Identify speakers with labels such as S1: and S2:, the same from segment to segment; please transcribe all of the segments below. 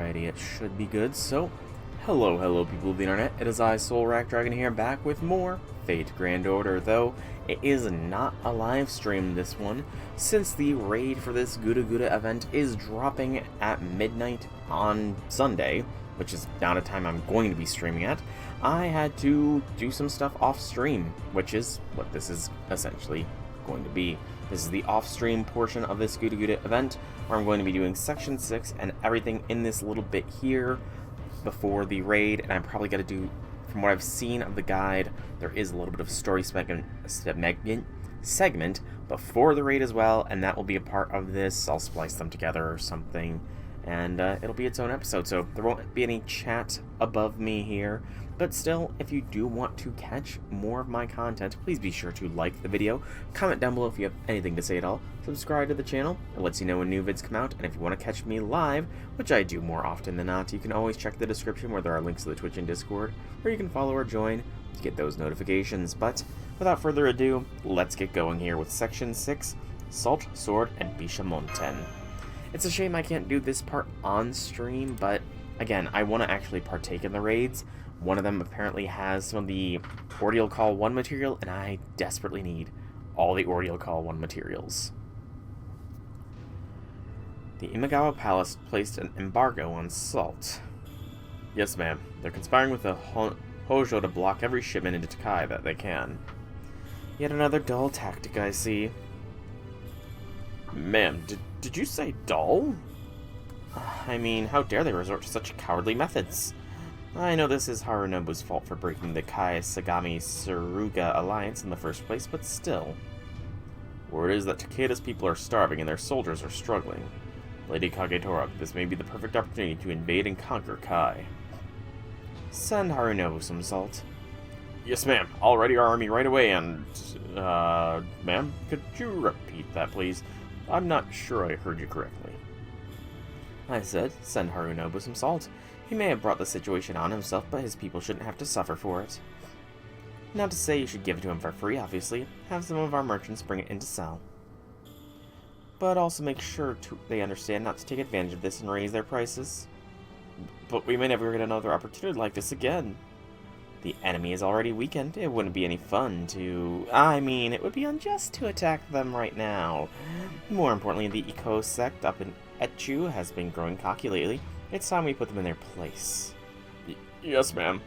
S1: Alrighty, it should be good. So, hello people of the internet. It is I, Soul Rack Dragon here, back with more Fate Grand Order, though it is not a live stream, this one, since the raid for this GudaGuda event is dropping at midnight on Sunday, which is not a time I'm going to be streaming at. I had to do some stuff off stream, which is what this is essentially going to be. This is the off-stream portion of this GudaGuda event, where I'm going to be doing Section 6 and everything in this little bit here before the raid, and I'm probably going to do, from what I've seen of the guide, there is a little bit of story segment before the raid as well, and that will be a part of this. I'll splice them together or something, and it'll be its own episode, so there won't be any chat above me here. But still, if you do want to catch more of my content, please be sure to like the video, comment down below if you have anything to say at all, subscribe to the channel, it lets you know when new vids come out, and if you want to catch me live, which I do more often than not, you can always check the description where there are links to the Twitch and Discord, where you can follow or join to get those notifications. But without further ado, let's get going here with Section 6, Salt, Sword, and Bishamonten. It's a shame I can't do this part on stream, but again, I want to actually partake in the raids. One of them apparently has some of the Ordeal Call 1 material, and I desperately need all the Ordeal Call 1 materials. The Imagawa Palace placed an embargo on salt. Yes, ma'am. They're conspiring with the Hojo to block every shipment into Takai that they can. Yet another dull tactic, I see. Ma'am, did you say dull? I mean, how dare they resort to such cowardly methods? I know this is Harunobu's fault for breaking the Kai Sagami Suruga alliance in the first place, but still. Word is that Takeda's people are starving and their soldiers are struggling. Lady Kagetora, this may be the perfect opportunity to invade and conquer Kai. Send Harunobu some salt. Yes, ma'am. I'll ready our army right away and... ma'am, could you repeat that, please? I'm not sure I heard you correctly. I said, send Harunobu some salt. He may have brought the situation on himself, but his people shouldn't have to suffer for it. Not to say you should give it to him for free, obviously. Have some of our merchants bring it in to sell. But also make sure they understand not to take advantage of this and raise their prices. But we may never get another opportunity like this again. The enemy is already weakened. It wouldn't be any fun to... I mean, it would be unjust to attack them right now. More importantly, the Iko sect up in Echu has been growing cocky lately. It's time we put them in their place. Yes, ma'am.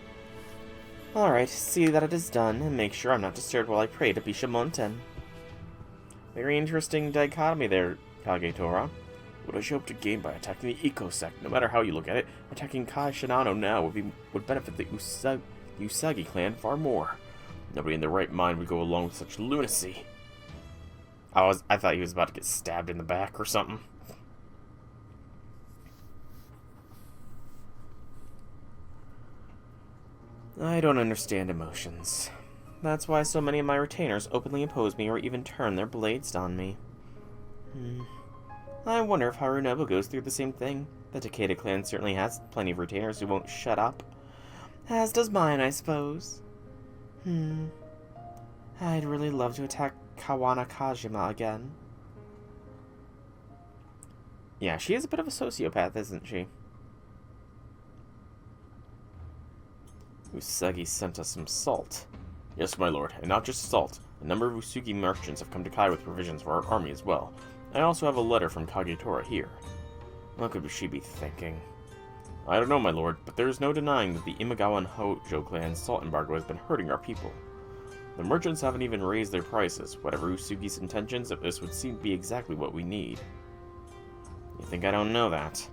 S1: Alright, see that it is done, and make sure I'm not disturbed while I pray to Bishamonten. Very interesting dichotomy there, Kagetora. What does she hope to gain by attacking the Iko sect? No matter how you look at it, attacking Kai Shinano now would benefit the Usagi clan far more. Nobody in their right mind would go along with such lunacy. I thought he was about to get stabbed in the back or something. I don't understand emotions. That's why so many of my retainers openly oppose me or even turn their blades on me. I wonder if Harunobu goes through the same thing. The Takeda clan certainly has plenty of retainers who won't shut up. As does mine, I suppose. I'd really love to attack Kawana Kajima again. Yeah, she is a bit of a sociopath, isn't she? Usagi sent us some salt. Yes, my lord, and not just salt. A number of Usugi merchants have come to Kai with provisions for our army as well. I also have a letter from Kagetora here. What could she be thinking? I don't know, my lord, but there is no denying that the Imagawa and Hojo clan's salt embargo has been hurting our people. The merchants haven't even raised their prices. Whatever Usugi's intentions, this would seem to be exactly what we need. You think I don't know that?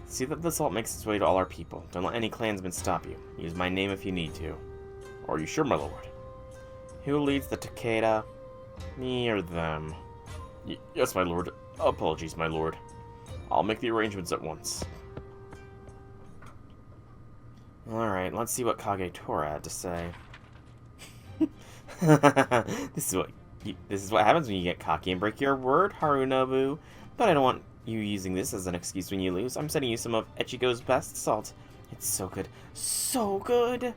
S1: See that the salt makes its way to all our people. Don't let any clansmen stop you. Use my name if you need to. Are you sure, my lord? Who leads the Takeda? Me or them? Yes, my lord. Apologies, my lord. I'll make the arrangements at once. Alright, let's see what Kagetora had to say. This is what happens when you get cocky and break your word, Harunobu. But I don't want you using this as an excuse when you lose. I'm sending you some of Echigo's best salt. It's so good. So good!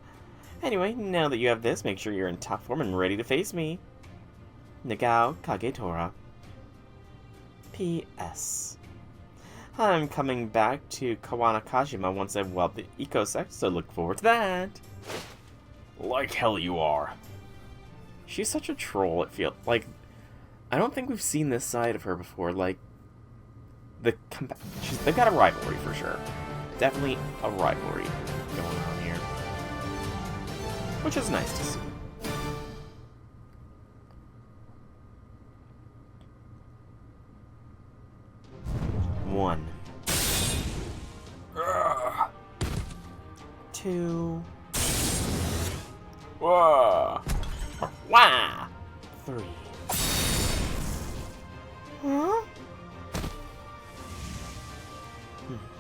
S1: Anyway, now that you have this, make sure you're in top form and ready to face me. Nagao Kagetora. P.S. I'm coming back to Kawanakajima once I've whelped the Eco-sect, so look forward to that.
S2: Like hell you are.
S1: She's such a troll, it feels like. I don't think we've seen this side of her before. Like, they've got a rivalry for sure. Definitely a rivalry going on here. Which is nice to see. One. Two.
S2: Whoa.
S1: Wah! Three. Huh?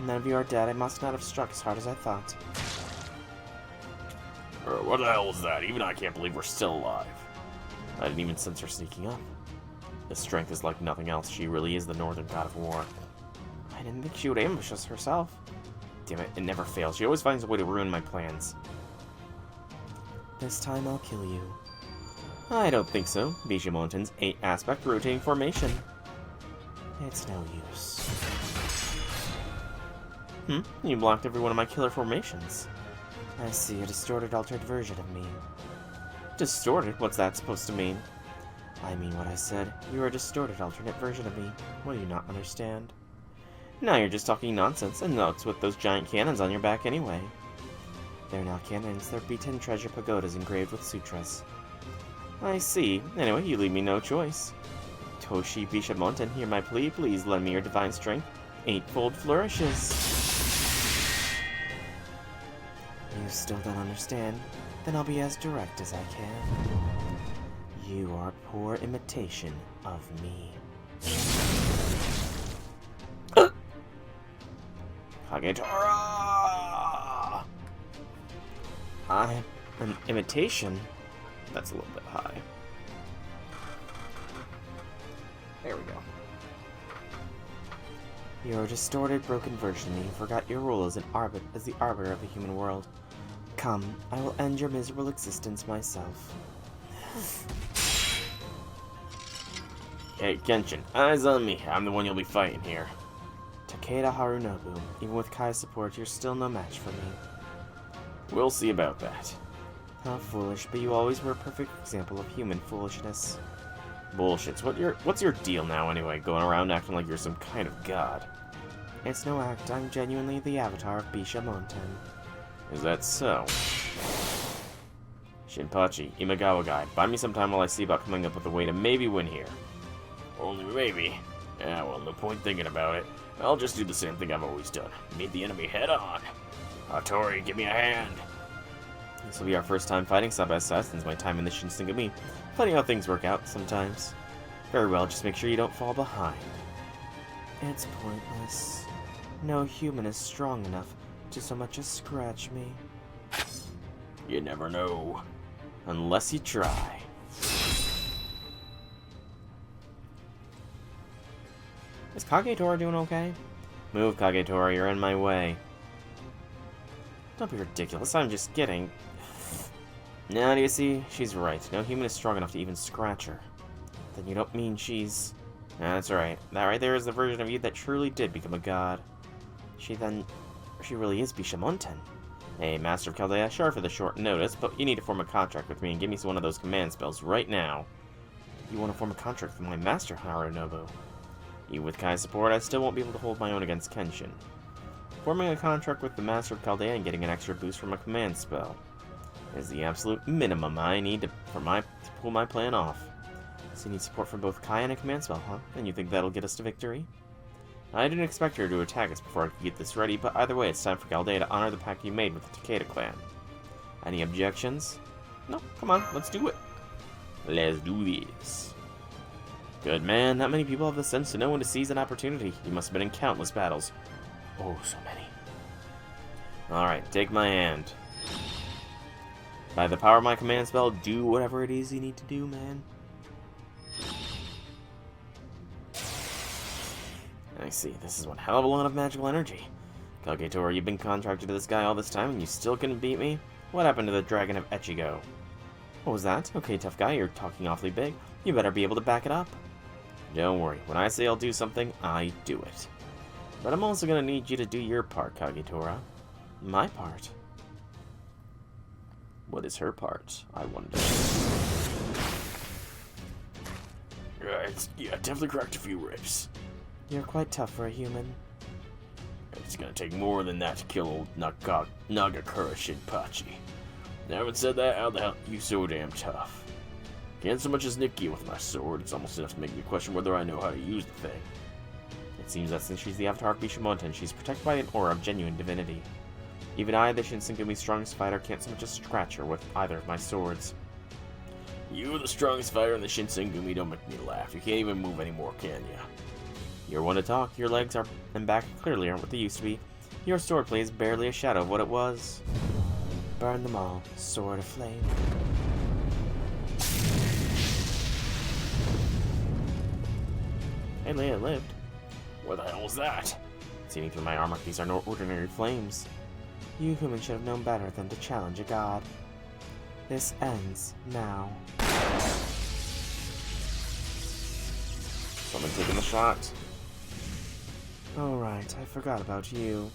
S1: None of you are dead. I must not have struck as hard as I thought.
S2: What the hell is that? Even I can't believe we're still alive.
S1: I didn't even sense her sneaking up. This strength is like nothing else. She really is the northern god of war. I didn't think she would ambush us herself. Damn it, it never fails. She always finds a way to ruin my plans. This time I'll kill you. I don't think so. Bishamonten's 8-aspect rotating formation. It's no use. You blocked every one of my killer formations. I see a distorted, altered version of me. Distorted? What's that supposed to mean? I mean what I said. You are a distorted, alternate version of me. What do you not understand? Now you're just talking nonsense, and that's with those giant cannons on your back anyway. They're not cannons, they're beaten treasure pagodas engraved with sutras. I see. Anyway, you leave me no choice. Toshi Bishamonten, hear my plea. Please lend me your divine strength. 8-fold flourishes. You still don't understand? Then I'll be as direct as I can. You are a poor imitation of me. Kagetora! I'm an imitation? That's a little bit high. There we go. You're a distorted, broken version of me. You forgot your role as the arbiter of the human world. Come, I will end your miserable existence myself.
S2: Hey, Kenshin, eyes on me. I'm the one you'll be fighting here.
S1: Takeda Harunobu, even with Kai's support, you're still no match for me.
S2: We'll see about that.
S1: How foolish, but you always were a perfect example of human foolishness.
S2: Bullshits. What's your deal now anyway, going around acting like you're some kind of god?
S1: It's no act, I'm genuinely the Avatar of Bishamonten.
S2: Is that so? Shinpachi, Imagawa guy, buy me some time while I see about coming up with a way to maybe win here. Only maybe? Yeah, well, no point thinking about it. I'll just do the same thing I've always done. Meet the enemy head on. Hattori, give me a hand.
S1: This will be our first time fighting side by side since my time in the Shinsengumi. Funny how things work out sometimes. Very well, just make sure you don't fall behind. It's pointless. No human is strong enough to so much as scratch me.
S2: You never know.
S1: Unless you try. Is Kagetora doing okay? Move, Kagetora, you're in my way. Don't be ridiculous, I'm just kidding. Now do you see? She's right. No human is strong enough to even scratch her. Then you don't mean she's... That's right. That right there is the version of you that truly did become a god. She really is Bishamonten. Hey, Master of Chaldea, sure for the short notice, but you need to form a contract with me and give me one of those command spells right now. You want to form a contract with my master, Harunobu? Even with Kai's support, I still won't be able to hold my own against Kenshin. Forming a contract with the Master of Chaldea and getting an extra boost from a command spell is the absolute minimum I need to pull my plan off. So you need support from both Kai and a command spell, huh? And you think that'll get us to victory? I didn't expect her to attack us before I could get this ready, but either way, it's time for Chaldea to honor the pact you made with the Takeda clan. Any objections? No, come on, let's do it. Let's do this. Good man, not many people have the sense to know when to seize an opportunity. You must have been in countless battles. Oh, so many. Alright, take my hand. By the power of my command spell, do whatever it is you need to do, man. I see, this is one hell of a lot of magical energy. Kagetora, you've been contracted to this guy all this time and you still couldn't beat me? What happened to the Dragon of Echigo? What was that? Okay, tough guy, you're talking awfully big. You better be able to back it up. Don't worry, when I say I'll do something, I do it. But I'm also gonna need you to do your part, Kagetora. My part? What is her part, I wonder?
S2: Yeah, definitely cracked a few ribs.
S1: You're quite tough for a human.
S2: It's gonna take more than that to kill old Nagakura Shinpachi. Now, having said that, how the hell are you so damn tough? Can't so much as nick you with my sword. It's almost enough to make me question whether I know how to use the thing.
S1: It seems that since she's the Avatar of Bishamonten, she's protected by an aura of genuine divinity. Even I, the Shinsengumi's strongest fighter, can't so much as scratch her with either of my swords.
S2: You, the strongest fighter in the Shinsengumi, don't make me laugh. You can't even move anymore, can ya?
S1: You're one to talk. Your legs and back clearly aren't what they used to be. Your swordplay is barely a shadow of what it was. Burn them all, sword of flame. Hey, Leia lived.
S2: What the hell was that?
S1: Seeing through my armor, these are no ordinary flames. You humans should have known better than to challenge a god. This ends now.
S2: Someone taking the shot.
S1: Oh right, I forgot about you.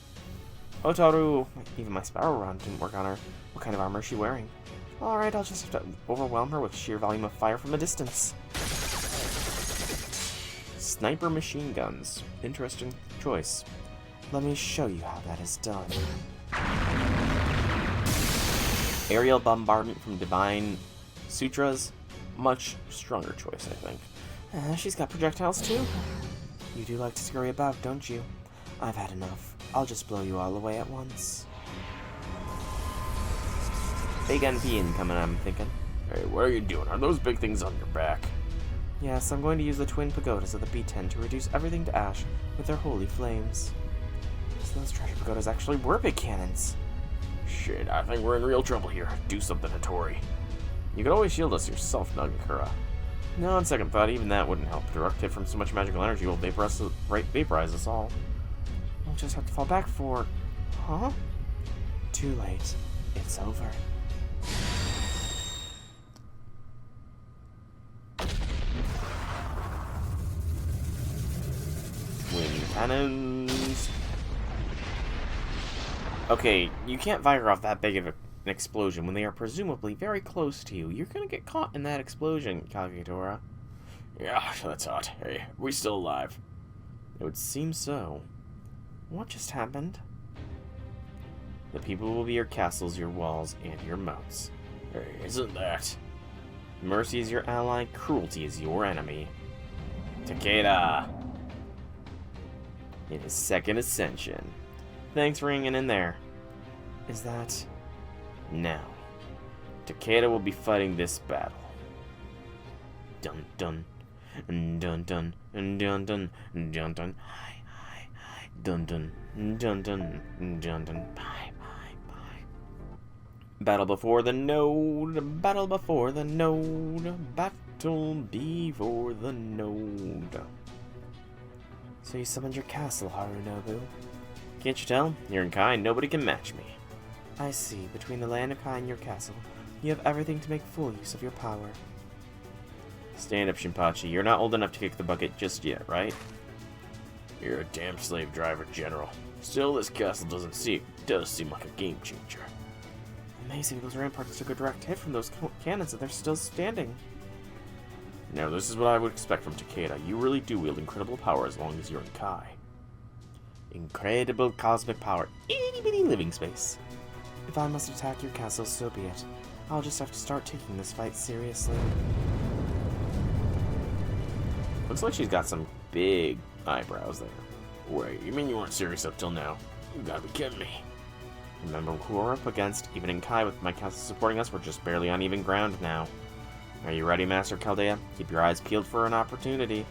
S1: Otaru! Even my spiral round didn't work on her. What kind of armor is she wearing? Alright, I'll just have to overwhelm her with sheer volume of fire from a distance. Sniper machine guns. Interesting choice. Let me show you how that is done. Aerial bombardment from Divine Sutras. Much stronger choice, I think. She's got projectiles too. You do like to scurry about, don't you? I've had enough. I'll just blow you all away at once. Big NP incoming, I'm thinking.
S2: Hey, what are you doing? Are those big things on your back?
S1: Yes, I'm going to use the twin pagodas of the B10 to reduce everything to ash with their holy flames. So those treasure pagodas actually were big cannons.
S2: Shit, I think we're in real trouble here. Do something, Hattori.
S1: You could always shield us yourself, Nagakura. No, on second thought, even that wouldn't help. A direct hit from so much magical energy will vaporize us all. We'll just have to fall back for... Huh? Too late. It's over. Wind cannons. Okay, you can't fire off that big of an explosion when they are presumably very close to you. You're gonna get caught in that explosion, Kagetora.
S2: Yeah, that's hot. Hey, we still alive?
S1: It would seem so. What just happened? The people will be your castles, your walls, and your moats.
S2: Hey, isn't that?
S1: Mercy is your ally, cruelty is your enemy.
S2: Takeda!
S1: In his second ascension. Thanks for hanging in there. Is that... Now, Takeda will be fighting this battle. Dun dun, dun dun, dun dun, dun dun dun, hi hi hi, dun dun, dun dun, dun dun, bye bye bye. Battle before the node, battle before the node, battle before the node. So you summoned your castle, Harunobu. Can't you tell? You're in Kai, nobody can match me. I see. Between the land of Kai and your castle, you have everything to make full use of your power. Stand up, Shinpachi. You're not old enough to kick the bucket just yet, right?
S2: You're a damn slave driver, General. Still, this castle does seem like a game changer.
S1: Amazing, those ramparts took a direct hit from those cannons and they're still standing.
S2: Now, this is what I would expect from Takeda. You really do wield incredible power as long as you're in Kai.
S1: Incredible cosmic power. Itty bitty living space. If I must attack your castle, so be it. I'll just have to start taking this fight seriously. Looks like she's got some big eyebrows there.
S2: Wait, you mean you weren't serious up till now? You gotta be kidding me.
S1: Remember who we're up against. Even in Kai, with my castle supporting us, we're just barely on even ground now. Are you ready, Master Chaldea? Keep your eyes peeled for an opportunity.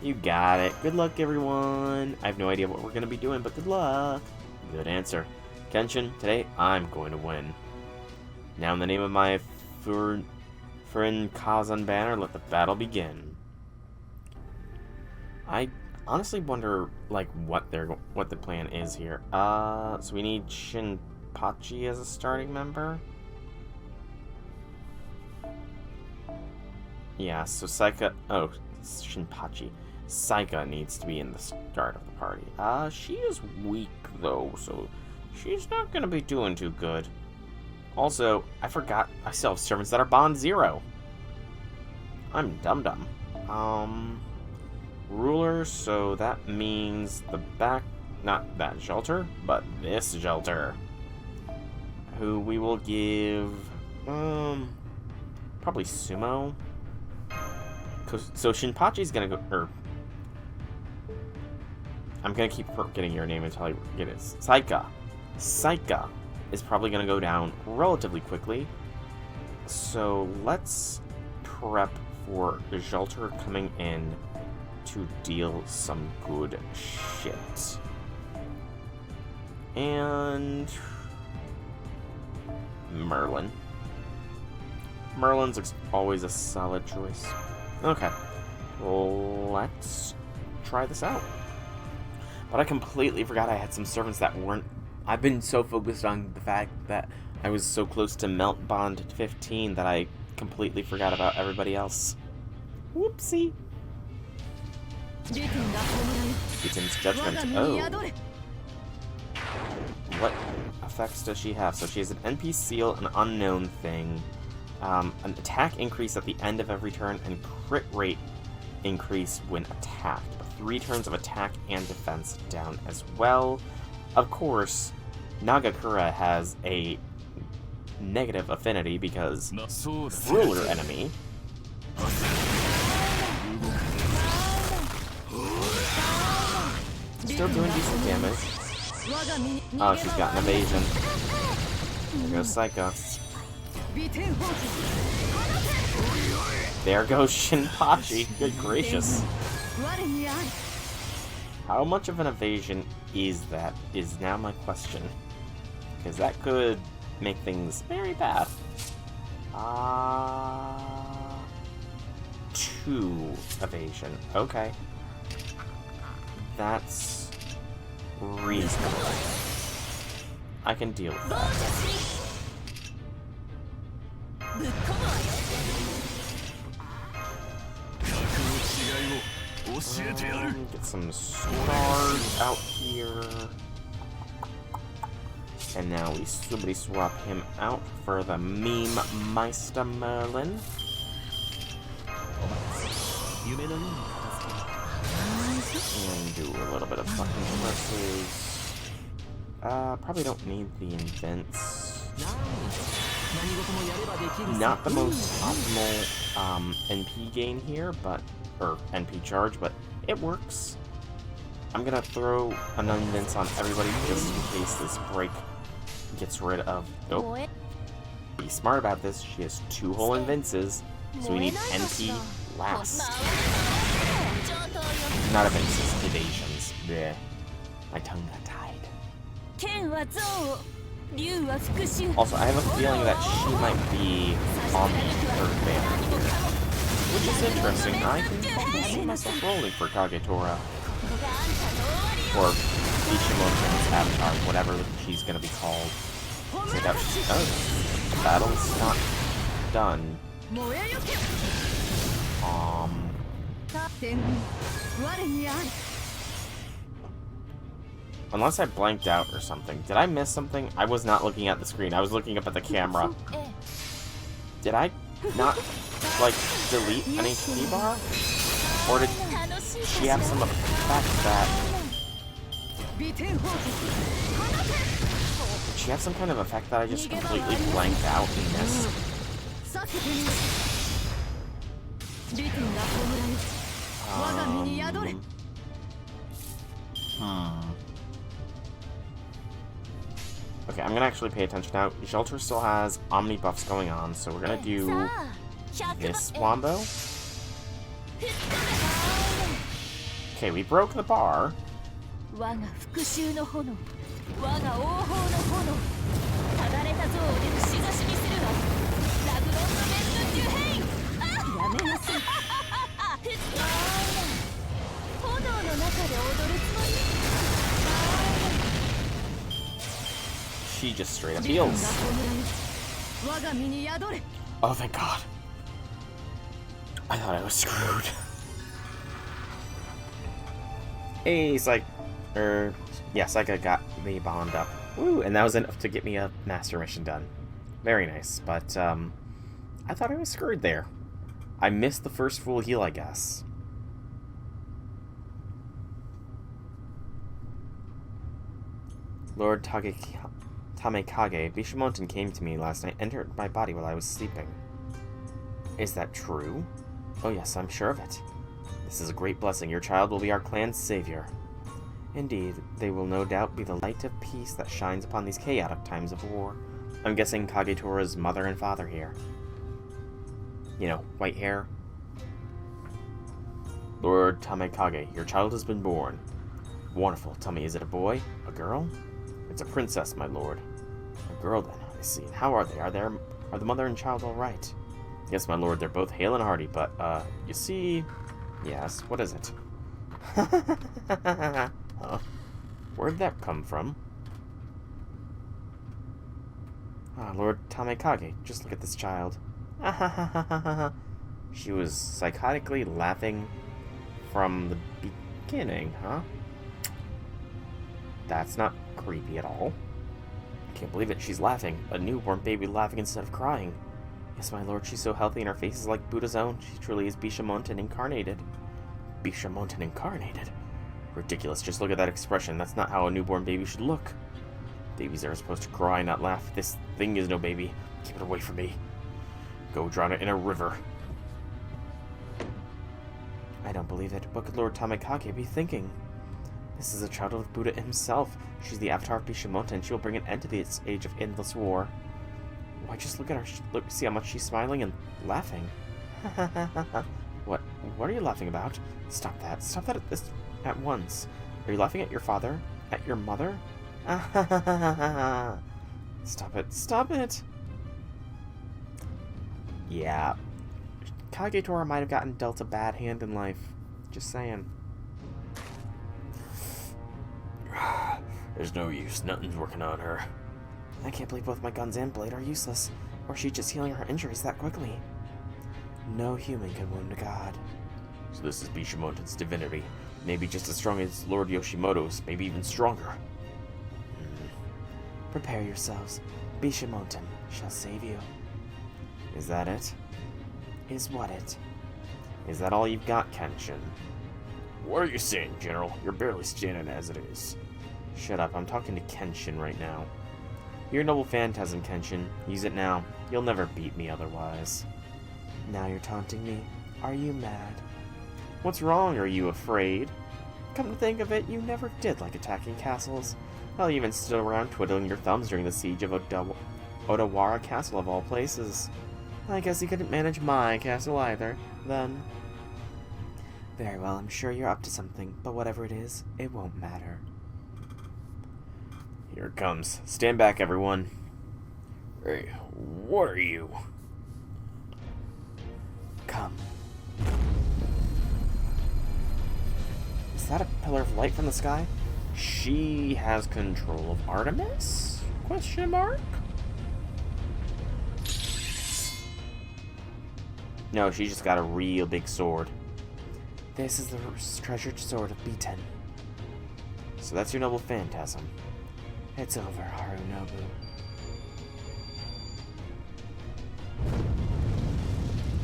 S1: You got it. Good luck, everyone. I have no idea what we're going to be doing, but good luck. Good answer. Kenshin, today I'm going to win. Now in the name of my Furin Kazan banner, let the battle begin. I honestly wonder, like, what the plan is here. So we need Shinpachi as a starting member? Yeah, so Shinpachi. Saika needs to be in the start of the party. She is weak, though, so she's not going to be doing too good. Also, I forgot I still have servants that are Bond 0. I'm dum-dum. Ruler, so that means the back... Not that shelter, but this shelter. Who we will give... probably Sumo. So Shinpachi's gonna go... I'm gonna keep forgetting your name until I get it. Saika. Saika is probably gonna go down relatively quickly. So let's prep for Jalter coming in to deal some good shit. And Merlin. Merlin's always a solid choice. Okay, well, let's try this out. But I completely forgot I had some servants that weren't... I've been so focused on the fact that I was so close to Melt Bond 15 that I completely forgot about everybody else. Whoopsie. Buten's Judgment. Oh. What effects does she have? So she has an NP Seal, an Unknown thing, an attack increase at the end of every turn, and crit rate increase when attacked. 3 turns of attack and defense down as well. Of course, Nagakura has a negative affinity because ruler enemy. Still doing decent damage. Oh, she's got an evasion. There goes Psycho. There goes Shinpachi. Good gracious. How much of an evasion is that, is now my question. Because that could make things very bad. 2 evasion. Okay. That's reasonable. I can deal with that. Get some stars out here. And now we somebody swap him out for the Meme Meister Merlin. And do a little bit of fucking presses. Probably don't need the invents. Not the most optimal NP gain here, but or NP charge, but it works. I'm gonna throw an invents on everybody just in case this break gets rid of. Oh, be smart about this. She has 2 whole invences, so we need NP last. Not evasions, evasions. Bleh. My tongue got tied. Also, I have a feeling that she might be on the 3rd banner here, which is interesting. I can see myself rolling for Kagetora. Or Bishamonten's Avatar, whatever she's gonna be called. So that, oh, battle's not done. Unless I blanked out or something. Did I miss something? I was not looking at the screen. I was looking up at the camera. Did I not, like, delete an HP bar? Or did she have some effect that... Did she have some kind of effect that I just completely blanked out and missed? Okay, I'm gonna actually pay attention now. Jalter still has Omni buffs going on, so we're gonna do this Wombo. Okay, we broke the bar. She just straight up heals. Oh, thank God. I thought I was screwed. Hey, yeah, Psycho got me bond up. Woo, and that was enough to get me a master mission done. Very nice, but, I thought I was screwed there. I missed the first full heal, I guess. Lord Tamekage Bishamonten came to me last night, entered my body while I was sleeping. Is that true? Oh yes, I'm sure of it. This is a great blessing. Your child will be our clan's savior. Indeed, they will no doubt be the light of peace that shines upon these chaotic times of war. I'm guessing Kagetora's mother and father here. You know, white hair. Lord Tamekage, your child has been born. Wonderful. Tell me, is it a boy? A girl? It's a princess, my lord. A girl, then. I see. How are they? Are the mother and child all right? Yes, my lord, they're both hale and hearty, but, you see... Yes, what is it? Huh? Where'd that come from? Ah, Lord Tamekage, just look at this child. She was psychotically laughing from the beginning, huh? That's not creepy at all. I can't believe it, she's laughing. A newborn baby laughing instead of crying. Yes, my lord, she's so healthy and her face is like Buddha's own. She truly is Bishamonten incarnated. Bishamonten incarnated? Ridiculous, just look at that expression. That's not how a newborn baby should look. Babies are supposed to cry, not laugh. This thing is no baby. Keep it away from me. Go drown it in a river. I don't believe it. What could Lord Tamekage be thinking? This is a child of Buddha himself. She's the Avatar of Bishamonten. She will bring an end to this age of endless war. Why, just look at her. Look, see how much she's smiling and laughing. What are you laughing about? Stop that. Stop that at once. Are you laughing at your father? At your mother? Stop it. Stop it. Yeah. Kagetora might have gotten dealt a bad hand in life. Just saying.
S2: There's no use. Nothing's working on her.
S1: I can't believe both my guns and blade are useless. Or she's just healing her injuries that quickly. No human can wound a god.
S2: So this is Bishamonten's divinity. Maybe just as strong as Lord Yoshimoto's, maybe even stronger.
S1: Prepare yourselves. Bishamonten shall save you. Is that it? Is what it? Is that all you've got, Kenshin?
S2: What are you saying, General? You're barely standing as it is.
S1: Shut up, I'm talking to Kenshin right now. Your noble phantasm, Kenshin. Use it now. You'll never beat me otherwise. Now you're taunting me. Are you mad? What's wrong? Are you afraid? Come to think of it, you never did like attacking castles. Hell, you even stood around twiddling your thumbs during the siege of Odawara Castle of all places. I guess you couldn't manage my castle either, then. Very well, I'm sure you're up to something, but whatever it is, it won't matter.
S2: Here it comes. Stand back, everyone. Hey, what are you?
S1: Come. Is that a pillar of light from the sky? She has control of Artemis? Question mark? No, she just got a real big sword. This is the treasured sword of B10. So that's your noble phantasm. It's over, Harunobu.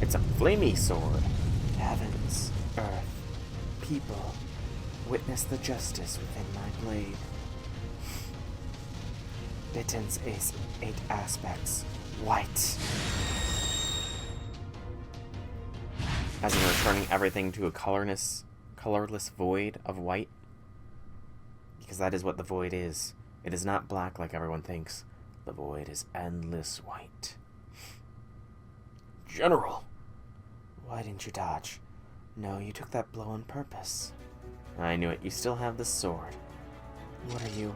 S1: It's a flamey sword. Heavens, earth, people, witness the justice within my blade. B10's 8 aspects. White. As in returning everything to a colorless void of white. Because that is what the void is. It is not black like everyone thinks. The void is endless white.
S2: General!
S1: Why didn't you dodge? No, you took that blow on purpose. I knew it. You still have the sword. What are you...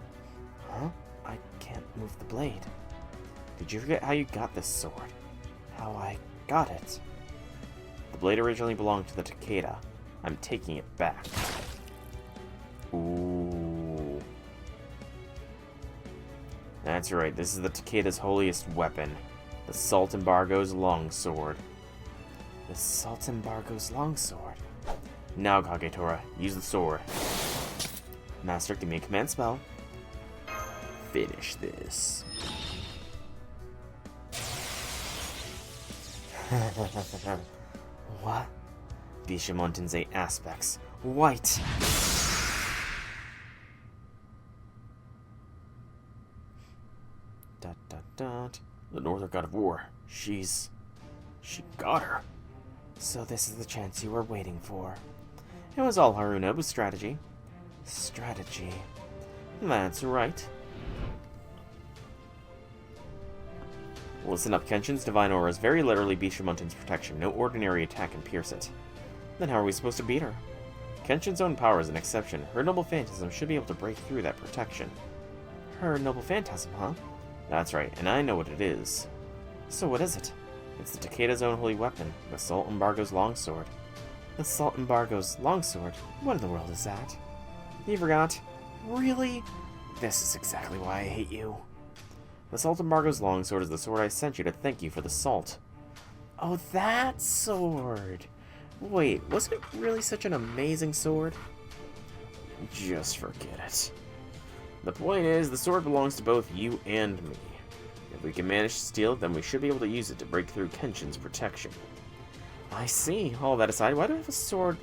S1: Huh? I can't move the blade. Did you forget how you got this sword? How I got it? The blade originally belonged to the Takeda. I'm taking it back. Ooh. That's right, this is the Takeda's holiest weapon. The Salt Embargo's longsword. The Salt Embargo's longsword. Now, Kagetora, use the sword. Master, give me a command spell. Finish this. What? Bishamonten's 8 aspects. White! Dot dot dot.
S2: The Northern God of War. She got her.
S1: So this is the chance you were waiting for. It was all Harunobu's strategy. Strategy. That's right. Listen up, Kenshin's divine aura is very literally Bishamonten's protection. No ordinary attack can pierce it. Then how are we supposed to beat her? Kenshin's own power is an exception. Her noble phantasm should be able to break through that protection. Her noble phantasm, huh? That's right, and I know what it is. So what is it? It's the Takeda's own holy weapon, the Salt Embargo's longsword. The Salt Embargo's longsword? What in the world is that? You forgot? Really? This is exactly why I hate you. The Salt Embargo's longsword is the sword I sent you to thank you for the salt. Oh, that sword! Wait, wasn't it really such an amazing sword? Just forget it. The point is, the sword belongs to both you and me. If we can manage to steal it, then we should be able to use it to break through Kenshin's protection. I see. All that aside, why do I have a sword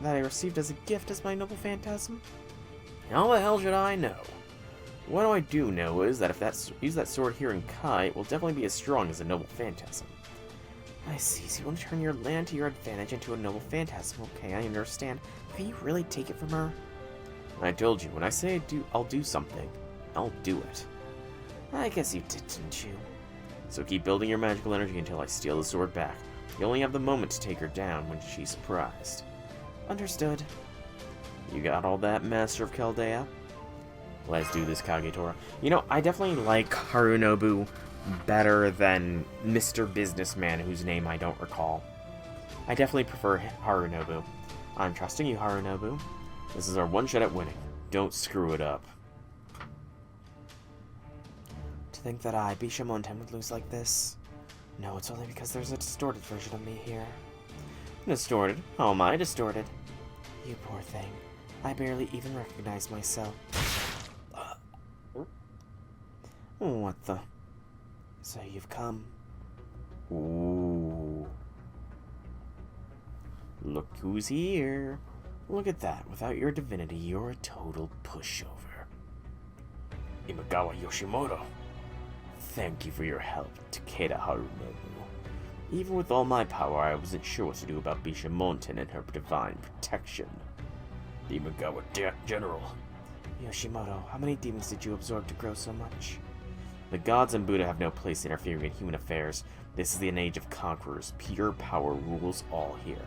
S1: that I received as a gift as my noble phantasm? How the hell should I know? What I do know is that if use that sword here in Kai, it will definitely be as strong as a noble phantasm. I see. So you want to turn your land to your advantage into a noble phantasm. Okay, I understand. Can you really take it from her? I told you, when I say I'll do something, I'll do it. I guess you did, didn't you? So keep building your magical energy until I steal the sword back. You only have the moment to take her down when she's surprised. Understood. You got all that, Master of Chaldea? Let's do this, Kagetora. You know, I definitely like Harunobu better than Mr. Businessman, whose name I don't recall. I definitely prefer Harunobu. I'm trusting you, Harunobu. This is our one shot at winning. Don't screw it up. To think that I, Bishamonten, would lose like this? No, it's only because there's a distorted version of me here. Distorted? How am I distorted? You poor thing. I barely even recognize myself. What the? So you've come. Ooh. Look who's here. Look at that. Without your divinity, you're a total pushover.
S2: Imagawa Yoshimoto.
S1: Thank you for your help, Takeda Harunobu. Even with all my power, I wasn't sure what to do about Bishamonten and her divine protection.
S2: The Imagawa General.
S1: Yoshimoto, how many demons did you absorb to grow so much? The gods and Buddha have no place interfering in human affairs. This is an age of conquerors. Pure power rules all here.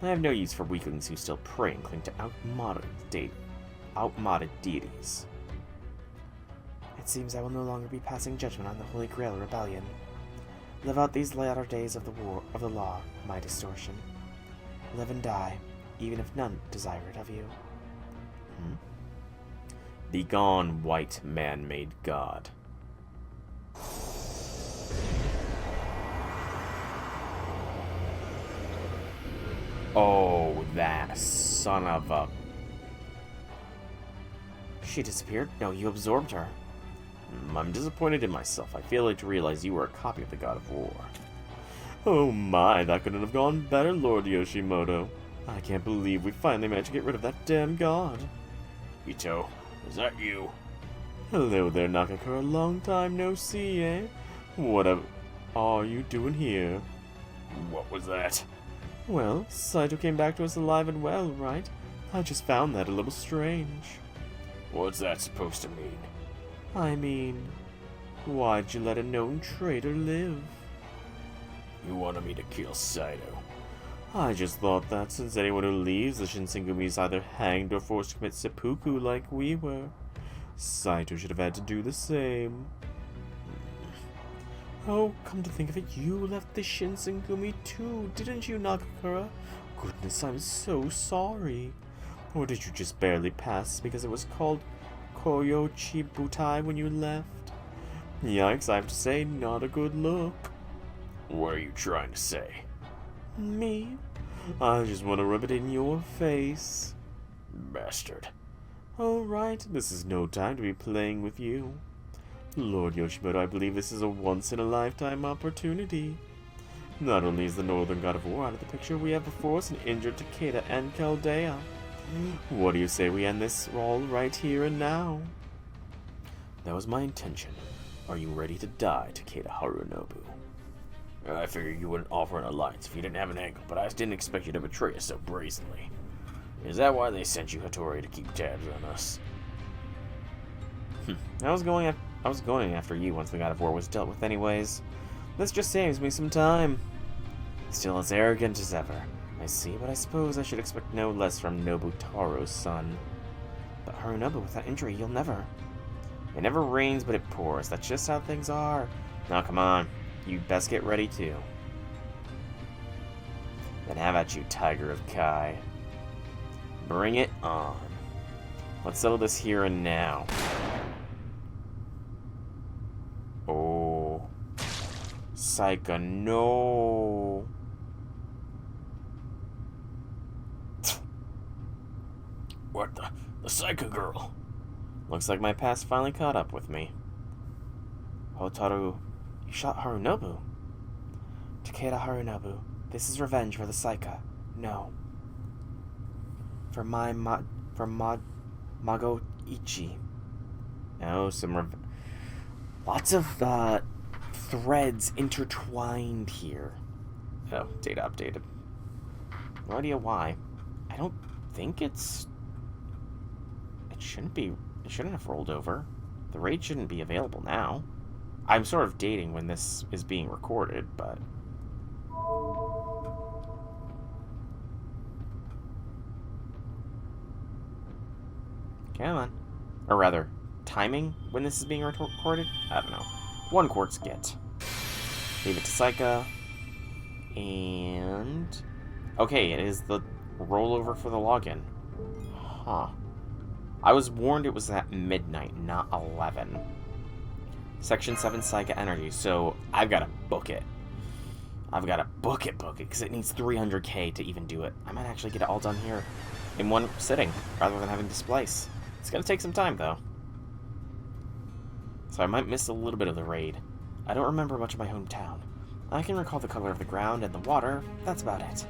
S1: I have no use for weaklings who still pray and cling to outmoded deities. It seems I will no longer be passing judgment on the Holy Grail Rebellion. Live out these latter days of the law, my distortion. Live and die, even if none desire it of you. Begone, white man-made god. Oh, that son of a... She disappeared? No, you absorbed her. I'm disappointed in myself. I failed to realize you were a copy of the God of War. Oh my, that couldn't have gone better, Lord Yoshimoto. I can't believe we finally managed to get rid of that damn god.
S2: Ito, is that you?
S1: Hello there, Nakakura. Long time no see, eh? What are you doing here?
S2: What was that?
S1: Well, Saito came back to us alive and well, right? I just found that a little strange.
S2: What's that supposed to mean?
S1: I mean, why'd you let a known traitor live?
S2: You wanted me to kill Saito.
S1: I just thought that since anyone who leaves the Shinsengumi is either hanged or forced to commit seppuku like we were, Saito should have had to do the same. Oh, come to think of it, you left the Shinsengumi too, didn't you, Nakakura? Goodness, I'm so sorry. Or did you just barely pass because it was called Koyochi Butai when you left? Yikes, I have to say, not a good look.
S2: What are you trying to say?
S1: Me? I just want to rub it in your face.
S2: Bastard.
S1: Alright, this is no time to be playing with you. Lord Yoshimoto, I believe this is a once-in-a-lifetime opportunity. Not only is the Northern God of War out of the picture, we have before us an injured Takeda and Chaldea. What do you say we end this all right here and now? That was my intention. Are you ready to die, Takeda Harunobu?
S2: I figured you wouldn't offer an alliance if you didn't have an angle, but I didn't expect you to betray us so brazenly. Is that why they sent you, Hattori, to keep tabs on us?
S1: I was going after you once the God of War was dealt with anyways. This just saves me some time. Still as arrogant as ever. I see, but I suppose I should expect no less from Nobutaro's son. But Harunobu, with that injury, you'll never... It never rains, but it pours. That's just how things are. Now, come on. You best get ready, too. Then have at you, Tiger of Kai. Bring it on. Let's settle this here and now. Oh. Saika, no.
S2: What the Saika girl?
S1: Looks like my past finally caught up with me. Hotaru, you shot Harunobu. Takeda Harunobu, this is revenge for the Saika. No. For Magoichi. Oh, lots of threads intertwined here. Oh, data updated. No idea why. I don't think it shouldn't have rolled over. The raid shouldn't be available now. I'm sort of dating when this is being recorded, but... Come on. Or rather, timing when this is being recorded? I don't know. 1 quartz get. Leave it to Saika. And... Okay, it is the rollover for the login. Huh. I was warned it was at midnight, not 11. Section 7 Saika Energy, so I've got to book it. I've got to book it, because it needs 300k to even do it. I might actually get it all done here in one sitting, rather than having to splice. It's going to take some time, though. So I might miss a little bit of the raid. I don't remember much of my hometown. I can recall the color of the ground and the water, that's about it.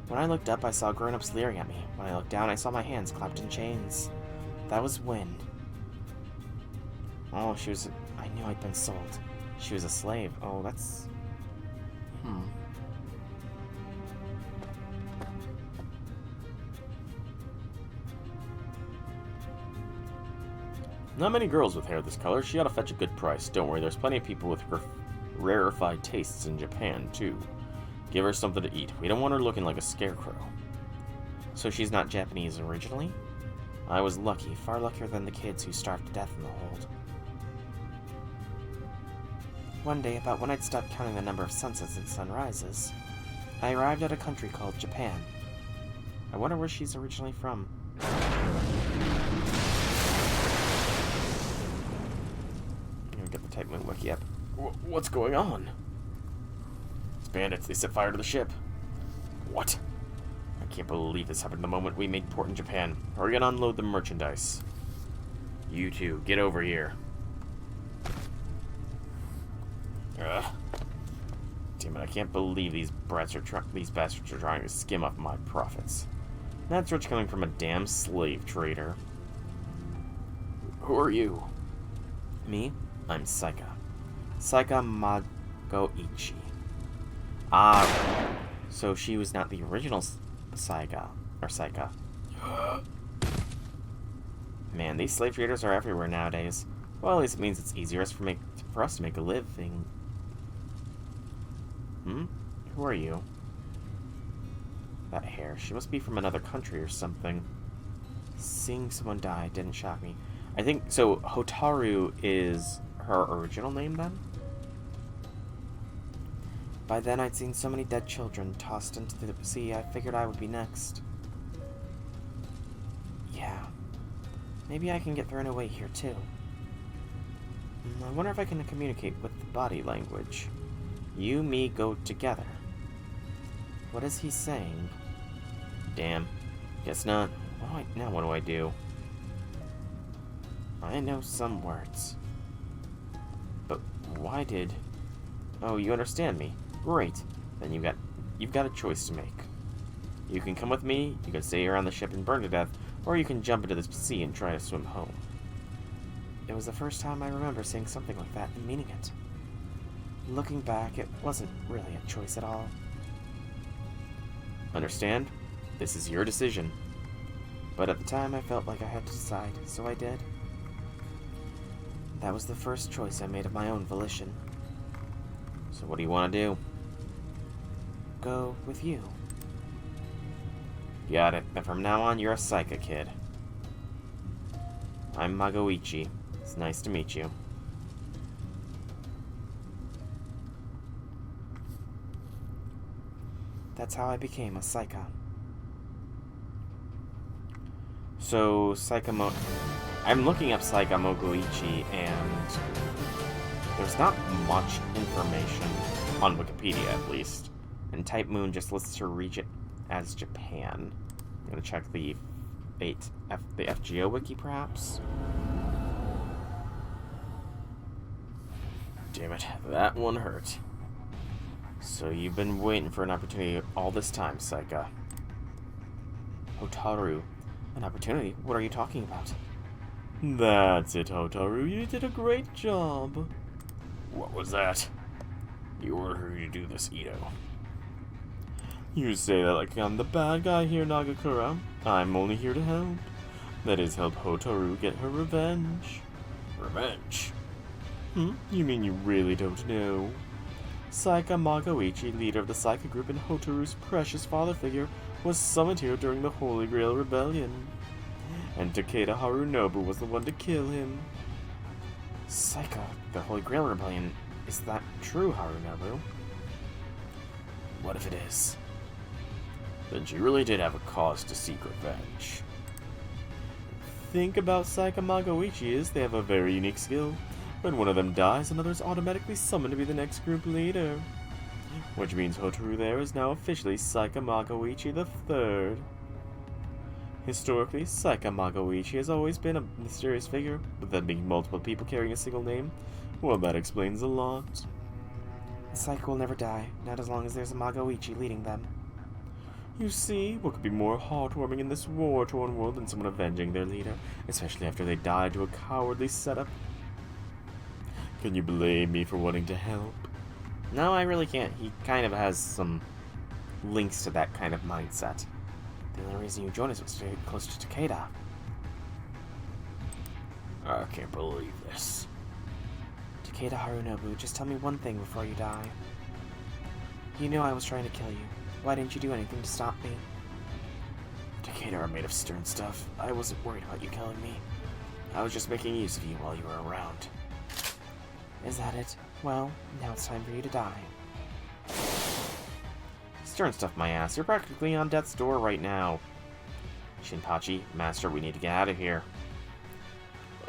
S1: When I looked up, I saw grown-ups leering at me. When I looked down, I saw my hands clapped in chains. That was when... Oh, she was... I knew I'd been sold. She was a slave. Oh, that's... Not many girls with hair this color. She ought to fetch a good price. Don't worry, there's plenty of people with rarefied tastes in Japan, too. Give her something to eat. We don't want her looking like a scarecrow. So she's not Japanese originally? I was lucky, far luckier than the kids who starved to death in the hold. One day, about when I'd stopped counting the number of sunsets and sunrises, I arrived at a country called Japan. I wonder where she's originally from. I'm gonna get the Type Moon wiki up. What's going on? It's bandits. They set fire to the ship. What? I can't believe this happened the moment we made port in Japan. Hurry and unload the merchandise. You two, get over here. Damn it, I can't believe these bastards are trying to skim off my profits. That's rich coming from a damn slave trader. Who are you? Me? I'm Saika. Saika Magoichi. Ah, so she was not the original Saika. Man, these slave traders are everywhere nowadays. Well, at least it means it's easier for us to make a living. Who are you? That hair. She must be from another country or something. Seeing someone die didn't shock me. I think, so Hotaru is her original name then? By then I'd seen so many dead children tossed into the sea, I figured I would be next. Yeah. Maybe I can get thrown away here too. I wonder if I can communicate with the body language. You, me, go together. What is he saying? Damn. Guess not. Now what do I do? I know some words. But why did... Oh, you understand me. Great. Then you've got a choice to make. You can come with me, you can stay around the ship and burn to death, or you can jump into the sea and try to swim home. It was the first time I remember saying something like that and meaning it. Looking back, it wasn't really a choice at all. Understand? This is your decision. But at the time, I felt like I had to decide, so I did. That was the first choice I made of my own volition. So what do you want to do? Go with you. Got it. And from now on, you're a Saika kid. I'm Magoichi. It's nice to meet you. That's how I became a Saika. So, I'm looking up Saika Magoichi, and there's not much information, on Wikipedia at least. And Type Moon just lists her region as Japan. I'm gonna check the FGO wiki, perhaps? Damn it, that one hurt. So you've been waiting for an opportunity all this time, Saika. Hotaru. An opportunity? What are you talking about? That's it, Hotaru. You did a great job.
S2: What was that? You ordered her to do this, Ito.
S1: You say that like I'm the bad guy here, Nagakura. I'm only here to help. That is, help Hotaru get her revenge.
S2: Revenge?
S1: You mean you really don't know? Saika Magoichi, leader of the Saika group and Hotaru's precious father figure, was summoned here during the Holy Grail Rebellion. And Takeda Harunobu was the one to kill him. Saika, the Holy Grail Rebellion, is that true, Harunobu?
S2: What if it is? Then she really did have a cause to seek revenge.
S1: Think about Saika Magoichi is they have a very unique skill. When one of them dies, another is automatically summoned to be the next group leader. Which means Hotaru there is now officially Saika Magoichi III. Historically, Saika Magoichi has always been a mysterious figure, but then being multiple people carrying a single name, well, that explains a lot. The Saika will never die, not as long as there's a Magoichi leading them. You see, what could be more heartwarming in this war-torn world than someone avenging their leader, especially after they died to a cowardly setup? Can you blame me for wanting to help? No, I really can't. He kind of has some links to that kind of mindset. The only reason you joined us was to get close to Takeda.
S2: I can't believe this.
S1: Takeda Harunobu, just tell me one thing before you die. You knew I was trying to kill you. Why didn't you do anything to stop me? Takeda are made of stern stuff. I wasn't worried about you killing me. I was just making use of you while you were around. Is that it? Well, now it's time for you to die. Stern stuff, my ass. You're practically on death's door right now. Shinpachi, Master, we need to get out of here.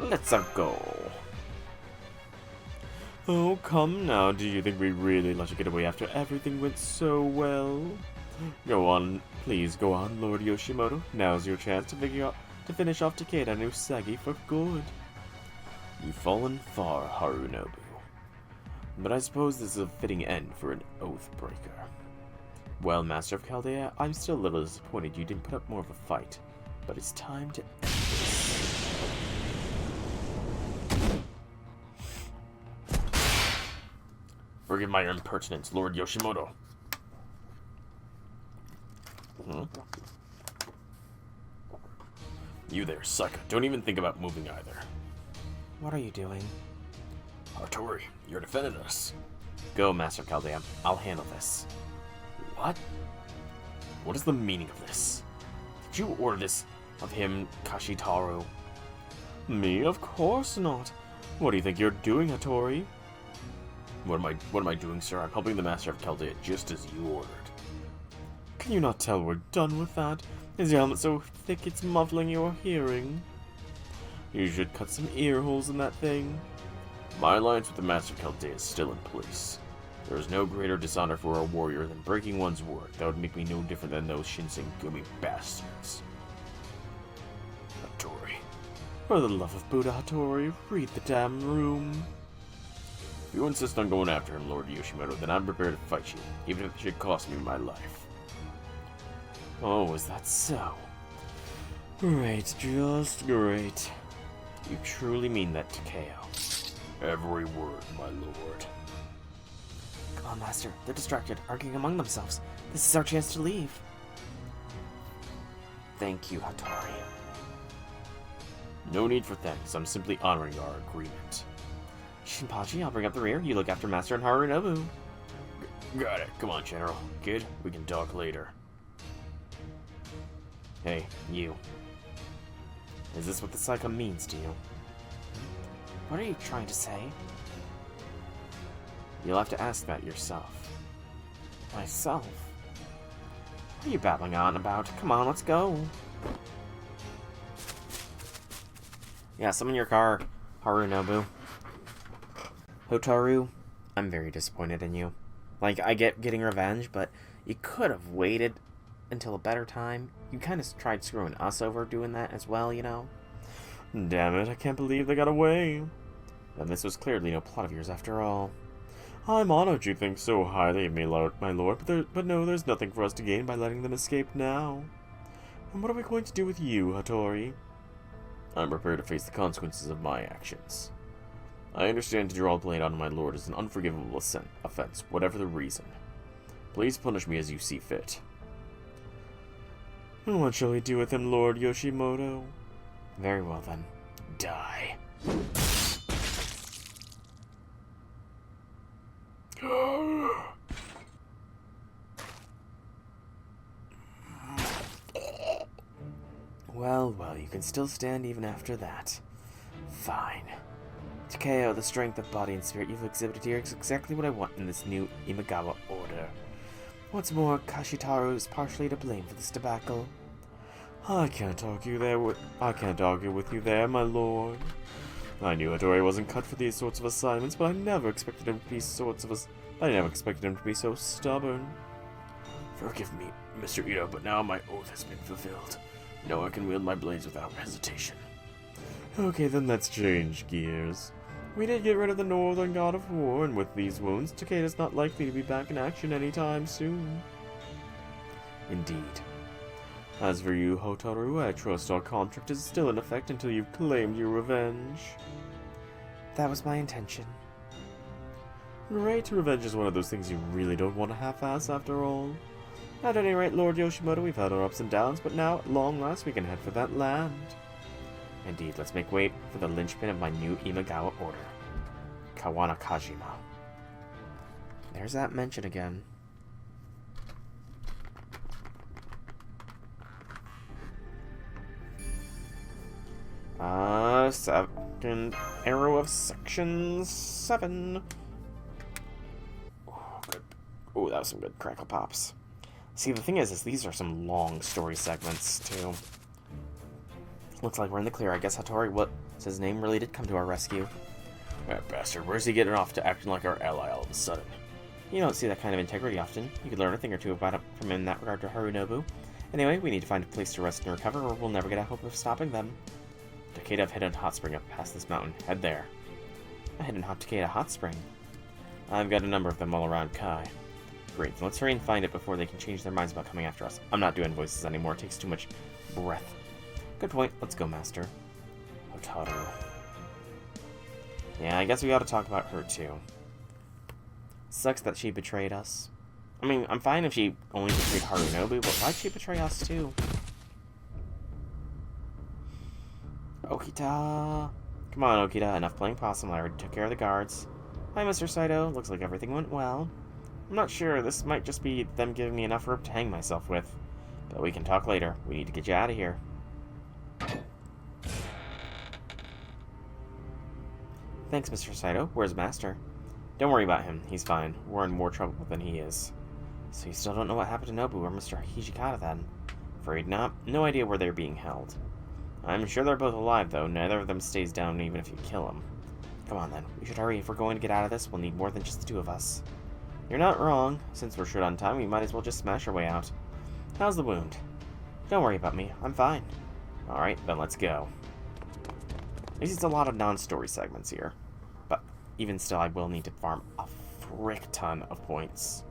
S1: Let's go. Oh, come now. Do you think we really let you get away after everything went so well? Go on. Please go on, Lord Yoshimoto. Now's your chance to finish off Takeda and Usagi for good. You've fallen far, Harunobu. But I suppose this is a fitting end for an oath breaker. Well, Master of Chaldea, I'm still a little disappointed you didn't put up more of a fight. But it's time to end this.
S2: Forgive my impertinence, Lord Yoshimoto. You there, Saika. Don't even think about moving either.
S1: What are you doing?
S2: Hattori, you're defending us.
S1: Go, Master of Chaldea. I'll handle this.
S2: What? What is the meaning of this? Did you order this of him, Kashitaru?
S1: Me? Of course not. What do you think you're doing, Hattori?
S2: What am I doing, sir? I'm helping the Master of Chaldea just as you ordered.
S1: Can you not tell we're done with that? Is your helmet so thick it's muffling your hearing? You should cut some ear holes in that thing.
S2: My alliance with the Master of Chaldea is still in place. There is no greater dishonor for a warrior than breaking one's word. That would make me no different than those Shinsengumi bastards. Hattori,
S1: For the love of Buddha, Hattori, read the damn room.
S2: If you insist on going after him, Lord Yoshimoto, then I'm prepared to fight you, even if it should cost me my life.
S1: Oh, is that so? Great, just great. You truly mean that, Takeo?
S2: Every word, my lord.
S3: Come on, Master. They're distracted, arguing among themselves. This is our chance to leave.
S1: Thank you, Hattori.
S2: No need for thanks. I'm simply honoring our agreement.
S1: Shinpachi, I'll bring up the rear. You look after Master and Harunobu.
S2: Got it. Come on, General. Kid, we can talk later.
S1: Hey, you. Is this what the Psycho means to you?
S3: What are you trying to say?
S1: You'll have to ask that yourself.
S3: Myself?
S1: What are you babbling on about? Come on, let's go. Yeah, summon your car, Harunobu. Hotaru, I'm very disappointed in you. Like, I get getting revenge, but you could have waited until a better time. You kind of tried screwing us over doing that as well, you know? Damn it, I can't believe they got away. And this was clearly no plot of yours after all. I'm honored you think so highly of me, my lord, but no, there's nothing for us to gain by letting them escape now. And what are we going to do with you, Hattori?
S2: I'm prepared to face the consequences of my actions. I understand to draw a blade on my lord is an unforgivable offense, whatever the reason. Please punish me as you see fit.
S1: And what shall we do with him, Lord Yoshimoto? Very well then.
S2: Die.
S1: Well, well, you can still stand even after that. Fine. Takeo, the strength of body and spirit you've exhibited here is exactly what I want in this new Imagawa order. What's more, Kashitaru is partially to blame for this debacle. I can't argue with you there, my lord. I knew Hattori wasn't cut for these sorts of assignments, but I never expected him to be so stubborn.
S2: Forgive me, Mr. Ito, but now my oath has been fulfilled. Now I can wield my blades without hesitation.
S1: Okay, then let's change gears. We did get rid of the Northern God of War, and with these wounds, Takeda's not likely to be back in action anytime soon. Indeed. As for you, Hotaru, I trust our contract is still in effect until you've claimed your revenge. That was my intention. Great, revenge is one of those things you really don't want to half-ass after all. At any rate, Lord Yoshimoto, we've had our ups and downs, but now, at long last, we can head for that land. Indeed, let's make way for the linchpin of my new Imagawa order. Kawanakajima. There's that mention again. Second arrow of section 7. Oh, good. Oh, that was some good crackle pops. See, the thing is these are some long story segments, too. Looks like we're in the clear. I guess Hattori, what's his name, really did come to our rescue.
S2: That bastard, where's he getting off to acting like our ally all of a sudden?
S1: You don't see that kind of integrity often. You could learn a thing or two about it from him in that regard to Harunobu. Anyway, we need to find a place to rest and recover, or we'll never get a hope of stopping them. Takeda Hidden Hot Spring up past this mountain. Head there. A Hidden Takeda Hot Spring? I've got a number of them all around Kai. Great, then let's hurry and find it before they can change their minds about coming after us. I'm not doing voices anymore, it takes too much breath. Good point, let's go, Master. Hotaru. Yeah, I guess we ought to talk about her, too. Sucks that she betrayed us. I mean, I'm fine if she only betrayed Harunobu, but why'd she betray us, too? Okita! Come on, Okita, enough playing possum. I already took care of the guards. Hi, Mr. Saito. Looks like everything went well. I'm not sure. This might just be them giving me enough rope to hang myself with. But we can talk later. We need to get you out of here. Thanks, Mr. Saito. Where's Master? Don't worry about him. He's fine. We're in more trouble than he is. So you still don't know what happened to Nobu or Mr. Hijikata, then? Afraid not. No idea where they're being held. I'm sure they're both alive, though. Neither of them stays down even if you kill them. Come on, then. We should hurry. If we're going to get out of this, we'll need more than just the two of us. You're not wrong. Since we're short on time, we might as well just smash our way out. How's the wound? Don't worry about me. I'm fine. Alright, then let's go. least it's a lot of non-story segments here. But even still, I will need to farm a frick ton of points.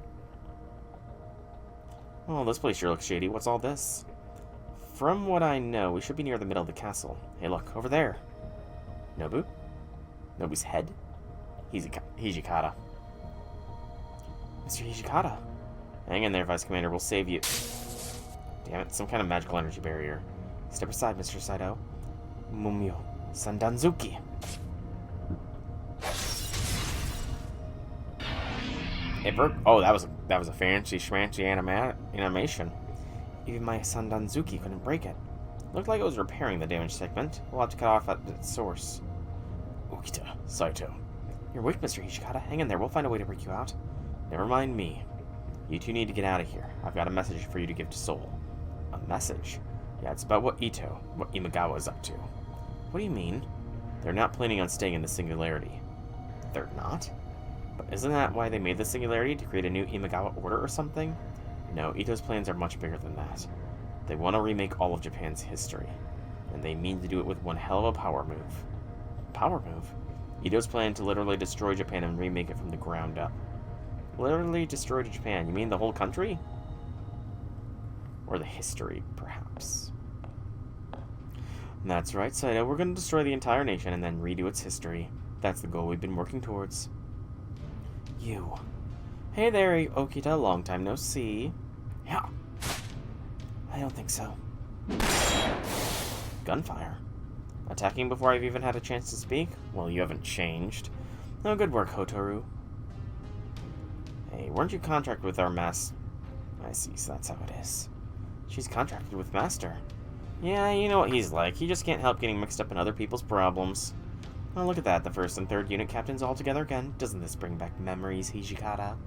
S1: Oh, this place sure looks shady. What's all this? From what I know, we should be near the middle of the castle. Hey, look, over there. Nobu? Nobu's head? Hijikata. Mr. Hijikata. Hang in there, Vice Commander. We'll save you. Damn it, some kind of magical energy barrier. Step aside, Mr. Saito. Mumyo Sandanzuki. It broke. Oh, that was a fancy schmancy animation. Even my Sandanzuki couldn't break it. Looked like it was repairing the damaged segment. We'll have to cut off at its source.
S2: Okita, Saito.
S1: You're weak, Mr. Hijikata. Hang in there. We'll find a way to break you out.
S2: Never mind me.
S1: You two need to get out of here. I've got a message for you to give to Soul. A message? Yeah, it's about what Imagawa is up to. What do you mean? They're not planning on staying in the Singularity. They're not? But isn't that why they made the Singularity? To create a new Imagawa order or something? No, Ito's plans are much bigger than that. They want to remake all of Japan's history. And they mean to do it with one hell of a power move. Power move? Ito's plan to literally destroy Japan and remake it from the ground up. Literally destroy Japan? You mean the whole country? Or the history, perhaps. That's right, Saito. We're going to destroy the entire nation and then redo its history. That's the goal we've been working towards. You. Hey there, Okita. Long time no see.
S3: Yeah. I don't think so.
S1: Gunfire. Attacking before I've even had a chance to speak? Well, you haven't changed. No, good work, Hotaru. Hey, weren't you contracted with our master? I see, so that's how it is. She's contracted with Master. Yeah, you know what he's like. He just can't help getting mixed up in other people's problems. Oh, look at that. The 1st and 3rd unit captains all together again. Doesn't this bring back memories, Hijikata?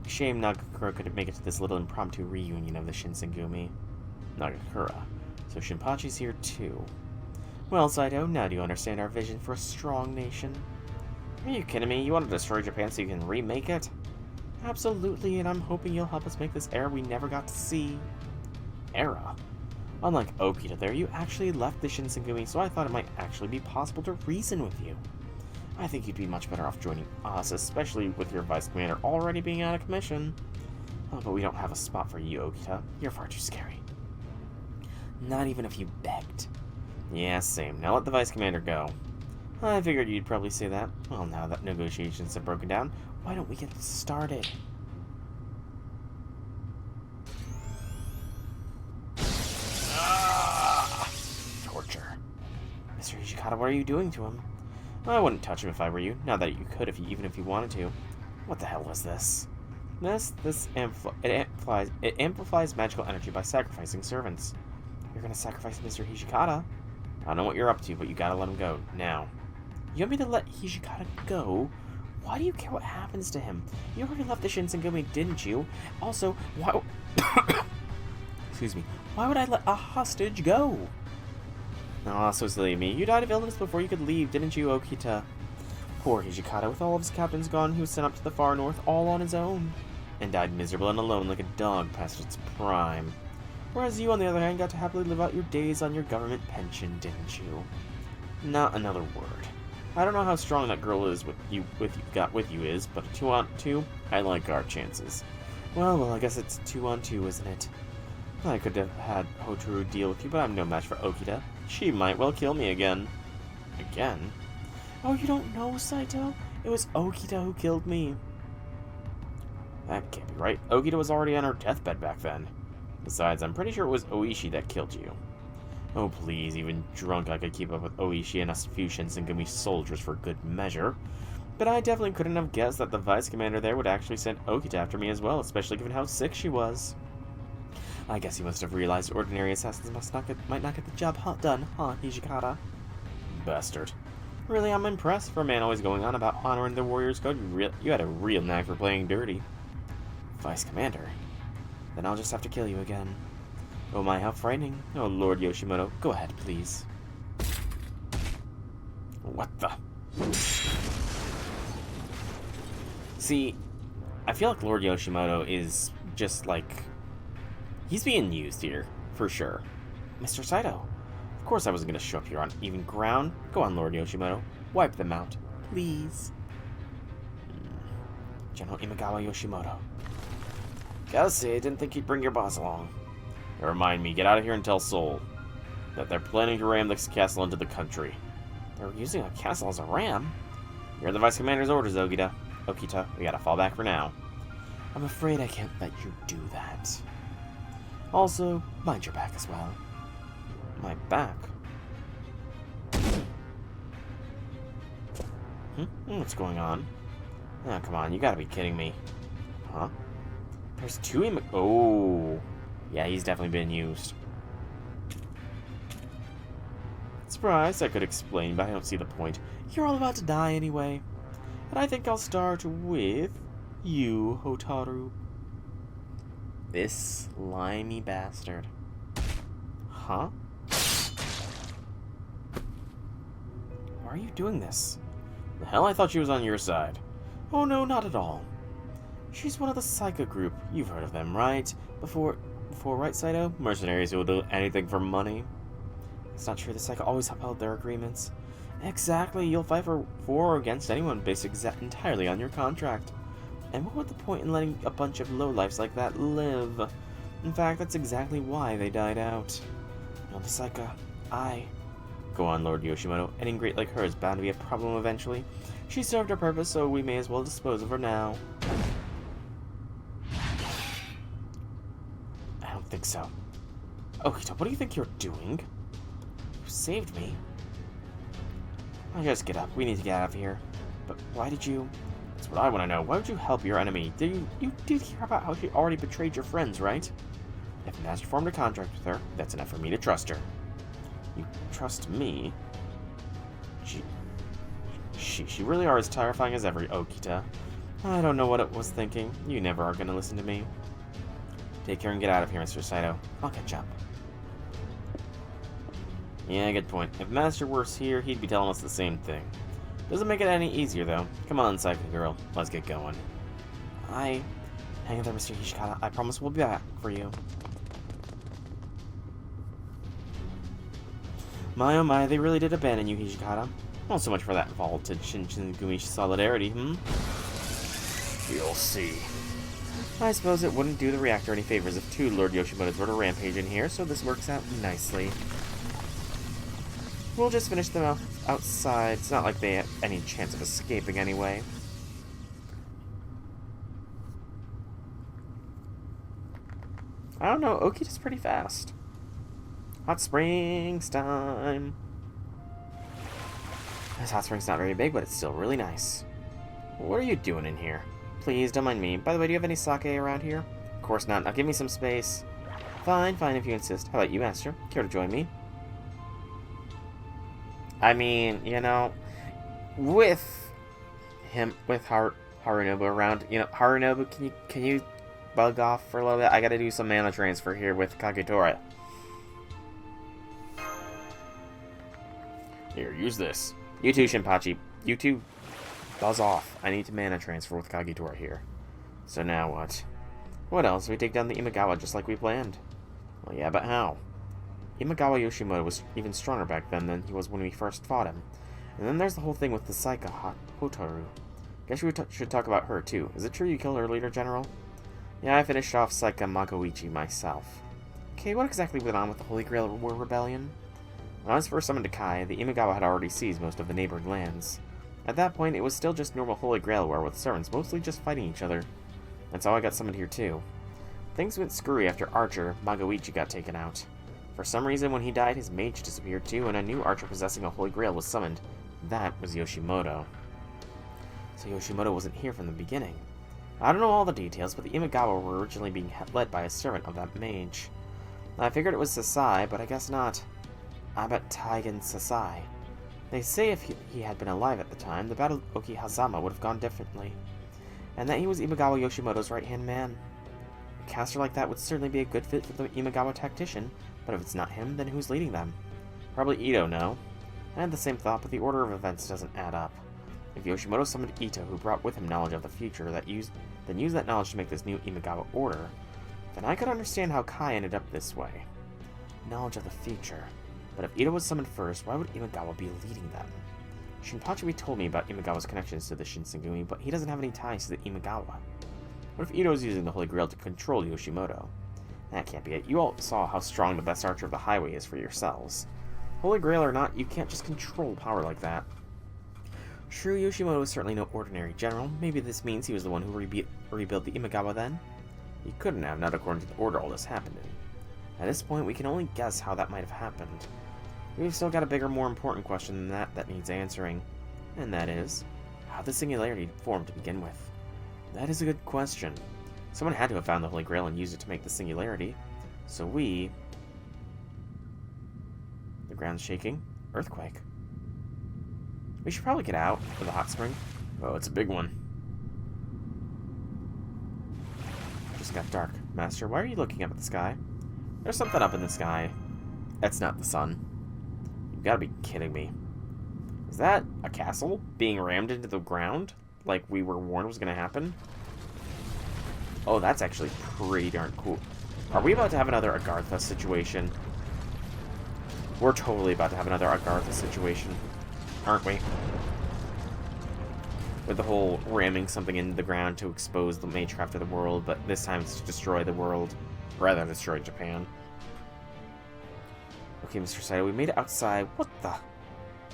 S1: Shame Nagakura couldn't make it to this little impromptu reunion of the Shinsengumi. Nagakura. So Shinpachi's here too. Well, Saito, now do you understand our vision for a strong nation? Are you kidding me? You want to destroy Japan so you can remake it? Absolutely, and I'm hoping you'll help us make this era we never got to see. Era? Unlike Okita there, you actually left the Shinsengumi, so I thought it might actually be possible to reason with you. I think you'd be much better off joining us, especially with your Vice Commander already being out of commission. Oh, but we don't have a spot for you, Okita. You're far too scary. Not even if you begged. Yeah, same. Now let the Vice Commander go. I figured you'd probably say that. Well, now that negotiations have broken down, why don't we get started? Torture. Mr. Hijikata, what are you doing to him? I wouldn't touch him if I were you. Not that you could, even if you wanted to. What the hell was this? It amplifies magical energy by sacrificing servants. You're gonna sacrifice Mr. Hijikata? I don't know what you're up to, but you gotta let him go, now. You want me to let Hijikata go? Why do you care what happens to him? You already left the Shinsengumi, didn't you? Also, why... Excuse me. Why would I let a hostage go? Aw, so silly of me. You died of illness before you could leave, didn't you, Okita? Poor Hijikata, with all of his captains gone, he was sent up to the far north all on his own. And died miserable and alone like a dog past its prime. Whereas you, on the other hand, got to happily live out your days on your government pension, didn't you? Not another word. I don't know how strong that girl is with you is, but a 2-on-2, I like our chances. Well, I guess it's 2-on-2, isn't it? I could have had Hotaru deal with you, but I'm no match for Okita. She might well kill me again. Again? Oh, you don't know, Saito? It was Okita who killed me. That can't be right. Okita was already on her deathbed back then. Besides, I'm pretty sure it was Oishi that killed you. Oh, please, even drunk I could keep up with Oishi and a few Shinsengumi soldiers for good measure. But I definitely couldn't have guessed that the Vice Commander there would actually send Okita after me as well, especially given how sick she was. I guess he must have realized ordinary assassins might not get the job done, huh, Hijikata? Bastard. Really, I'm impressed. For a man always going on about honoring the warrior's code, you had a real knack for playing dirty. Vice Commander? Then I'll just have to kill you again. Oh my, how frightening. Oh, Lord Yoshimoto, go ahead, please. What the? See, I feel like Lord Yoshimoto is just like... He's being used here, for sure. Mr. Saito, of course I wasn't going to show up here on even ground. Go on, Lord Yoshimoto. Wipe them out. Please. General Imagawa Yoshimoto.
S2: Gotta say, I didn't think you'd bring your boss along. Now remind me, get out of here and tell Seoul that they're planning to ram this castle into the country.
S1: They're using a castle as a ram?
S2: You're the Vice Commander's orders, Okita. We gotta fall back for now.
S1: I'm afraid I can't let you do that. Also, mind your back as well. My back? What's going on? Oh, come on, you gotta be kidding me. Huh? There's two Oh. Yeah, he's definitely been used. Surprise, I could explain, but I don't see the point. You're all about to die anyway. And I think I'll start with you, Hotaru. This slimy bastard. Huh? Why are you doing this?
S2: The hell, I thought she was on your side.
S1: Oh no, not at all. She's one of the Psycho group. You've heard of them, right? Before, right, Saito? Mercenaries who will do anything for money. It's not true. The Psycho always upheld their agreements. Exactly. You'll fight for or against anyone based entirely on your contract. And what would the point in letting a bunch of lowlifes like that live? In fact, that's exactly why they died out. No, the Psycho. Go on, Lord Yoshimoto. Any great like her is bound to be a problem eventually. She served her purpose, so we may as well dispose of her now. I don't think so. Okita, what do you think you're doing? You saved me. I'll just get up. We need to get out of here. But why did you... That's what I want to know. Why would you help your enemy? You did hear about how she already betrayed your friends, right? If Master formed a contract with her, that's enough for me to trust her. You trust me? She really are as terrifying as ever, Okita. I don't know what it was thinking. You never are going to listen to me. Take care and get out of here, Mr. Saito. I'll catch up.
S2: Yeah, good point. If Master were here, he'd be telling us the same thing. Doesn't make it any easier, though. Come on, Psycho Girl. Let's get going.
S1: Hang in there, Mr. Hishikata. I promise we'll be back for you. My oh my, they really did abandon you, Hishikata. Well, so much for that vaulted Shinsengumi solidarity,
S2: You'll see.
S1: I suppose it wouldn't do the reactor any favors if two Lord Yoshimoto's were to rampage in here, so this works out nicely. We'll just finish them outside. It's not like they have any chance of escaping anyway. I don't know, Okita's pretty fast. Hot Springs time. This hot spring's not very big, but it's still really nice. What are you doing in here? Please, don't mind me. By the way, do you have any sake around here? Of course not. Now give me some space. Fine, if you insist. How about you, Master? Care to join me? I mean, you know, with Harunobu around, you know, Harunobu, can you bug off for a little bit? I gotta do some mana transfer here with Kagetora.
S2: Here, use this.
S1: You too, Shinpachi. You two, buzz off. I need to mana transfer with Kagetora here. So now what? What else? We take down the Imagawa just like we planned. Well, yeah, but how? Imagawa Yoshimoto was even stronger back then than he was when we first fought him. And then there's the whole thing with the Saika Hotaru. Guess we should talk about her, too. Is it true you killed her leader, General? Yeah, I finished off Saika Magoichi myself. Okay, what exactly went on with the Holy Grail War Rebellion? When I was first summoned to Kai, the Imagawa had already seized most of the neighboring lands. At that point, it was still just normal Holy Grail War with servants mostly just fighting each other. That's how I got summoned here, too. Things went screwy after Archer Magoichi got taken out. For some reason, when he died, his mage disappeared too, and a new archer possessing a Holy Grail was summoned. That was Yoshimoto. So Yoshimoto wasn't here from the beginning. I don't know all the details, but the Imagawa were originally being led by a servant of that mage. I figured it was Sasai, but I guess not. Abbot Taigen Sasai. They say if he had been alive at the time, the Battle of Oki Hazama would have gone differently. And that he was Imagawa Yoshimoto's right-hand man. A caster like that would certainly be a good fit for the Imagawa tactician, but if it's not him, then who's leading them? Probably Ito, no? I had the same thought, but the order of events doesn't add up. If Yoshimoto summoned Ito, who brought with him knowledge of the future, then used that knowledge to make this new Imagawa order, then I could understand how Kai ended up this way. Knowledge of the future. But if Ito was summoned first, why would Imagawa be leading them? Shinpachi told me about Imagawa's connections to the Shinsengumi, but he doesn't have any ties to the Imagawa. What if Ito is using the Holy Grail to control Yoshimoto? That can't be it. You all saw how strong the best archer of the highway is for yourselves. Holy Grail or not, you can't just control power like that. True, Yoshimoto was certainly no ordinary general. Maybe this means he was the one who rebuilt the Imagawa then? He couldn't have, not according to the order all this happened in. At this point, we can only guess how that might have happened. We've still got a bigger, more important question than that needs answering. And that is, how the Singularity formed to begin with. That is a good question. Someone had to have found the Holy Grail and used it to make the Singularity. So we... The ground's shaking. Earthquake. We should probably get out of the hot spring.
S2: Oh, it's a big one.
S1: Just got dark. Master, why are you looking up at the sky? There's something up in the sky. That's not the sun. You've got to be kidding me. Is that a castle being rammed into the ground? Like we were warned was going to happen? Oh, that's actually pretty darn cool. Are we about to have another Agartha situation? We're totally about to have another Agartha situation, aren't we? With the whole ramming something into the ground to expose the magecraft of the world, but this time it's to destroy the world. Rather than destroy Japan. Okay, Mr. Saito, we made it outside. What the?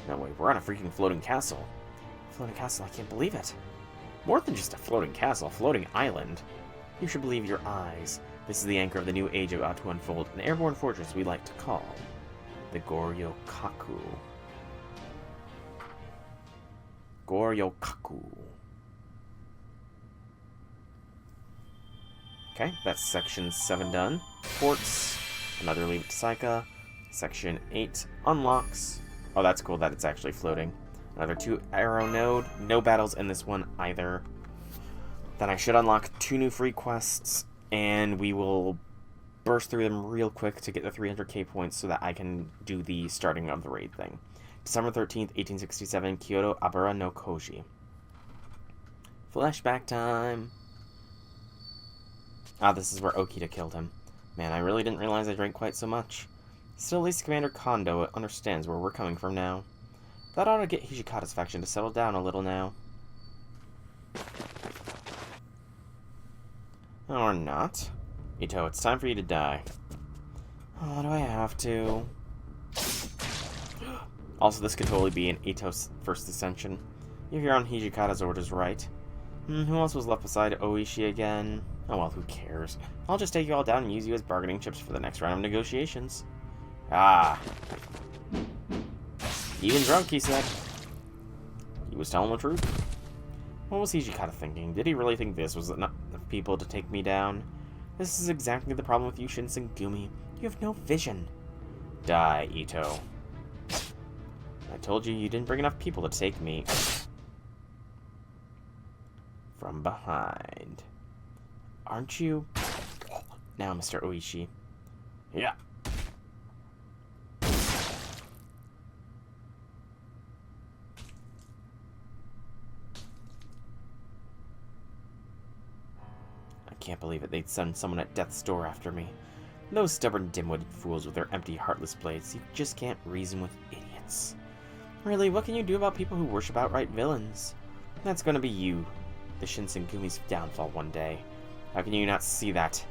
S1: No way, we're on a freaking floating castle. Floating castle, I can't believe it. More than just a floating castle, a floating island. You should believe your eyes. This is the anchor of the new age about to unfold, an airborne fortress we like to call the Goryoukaku. Goryoukaku. Okay, that's section 7 done. Ports, another leave it to Saika. Section 8 unlocks. Oh, that's cool that it's actually floating. Another 2 arrow node. No battles in this one either. Then I should unlock 2 new free quests, and we will burst through them real quick to get the 300k points so that I can do the starting of the raid thing. December 13th, 1867, Kyoto Abara no Koji. Flashback time. Ah, this is where Okita killed him. Man, I really didn't realize I drank quite so much. Still, at least Commander Kondo understands where we're coming from now. That ought to get Hijikata's faction to settle down a little now. Or not. Ito, it's time for you to die. Oh, do I have to? Also, this could totally be an Ito's first ascension. If you're on Hijikata's orders, right? Who else was left beside Oishi again? Oh well, who cares? I'll just take you all down and use you as bargaining chips for the next round of negotiations. Ah. Even drunk, he said. He was telling the truth. What was Hijikata thinking? Did he really think this was enough people to take me down? This is exactly the problem with you, Shinsengumi. You have no vision. Die, Ito. I told you you didn't bring enough people to take me from behind. Aren't you? Now, Mr. Oishi.
S2: Yeah.
S1: I can't believe it. They'd send someone at death's door after me. Those stubborn dim-witted fools with their empty, heartless blades. You just can't reason with idiots. Really, what can you do about people who worship outright villains? That's gonna be you, the Shinsengumi's downfall one day. How can you not see that?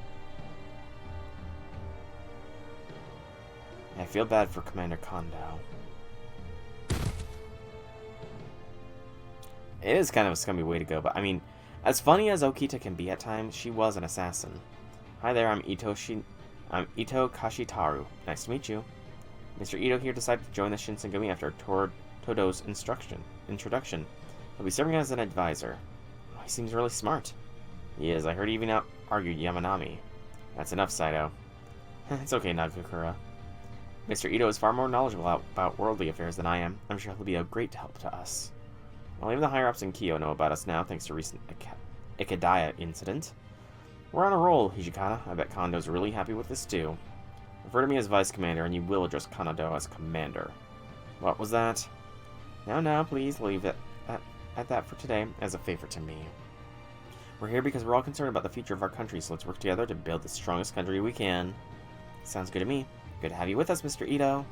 S1: I feel bad for Commander Kondo. It is kind of a scummy way to go, but I mean, as funny as Okita can be at times, she was an assassin. Hi there, I'm Ito Kashitaru. Nice to meet you. Mr. Ito here decided to join the Shinsengumi after Todo's introduction. He'll be serving as an advisor. Oh, he seems really smart. He is. I heard he even out-argued Yamanami. That's enough, Saito. It's okay, Nagakura. Mr. Ito is far more knowledgeable about worldly affairs than I am. I'm sure he'll be a great help to us. Well, even the higher-ups in Kyo know about us now, thanks to recent Ikadaya incident. We're on a roll, Hijikata. I bet Kondo's really happy with this, too. Refer to me as Vice Commander, and you will address Kondo as Commander. What was that? Now, please leave it at that for today, as a favor to me. We're here because we're all concerned about the future of our country, so let's work together to build the strongest country we can. Sounds good to me. Good to have you with us, Mr. Ito.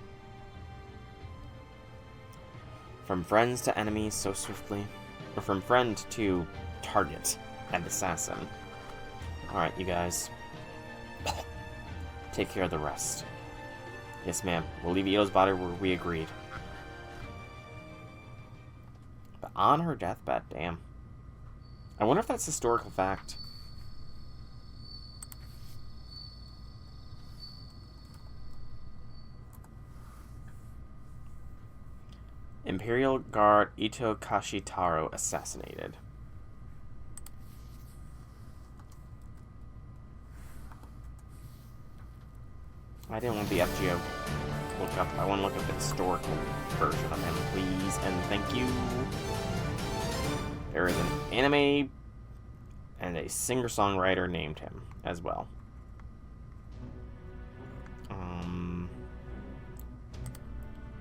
S1: From friends to enemies so swiftly. Or from friend to target and assassin. Alright, you guys. Take care of the rest. Yes, ma'am. We'll leave Ito's body where we agreed. But on her deathbed, damn. I wonder if that's historical fact. Imperial Guard Ito Kashitaro assassinated. I didn't want the FGO look up. I want to look up the historical version of him, please, and thank you. There is an anime and a singer-songwriter named him as well.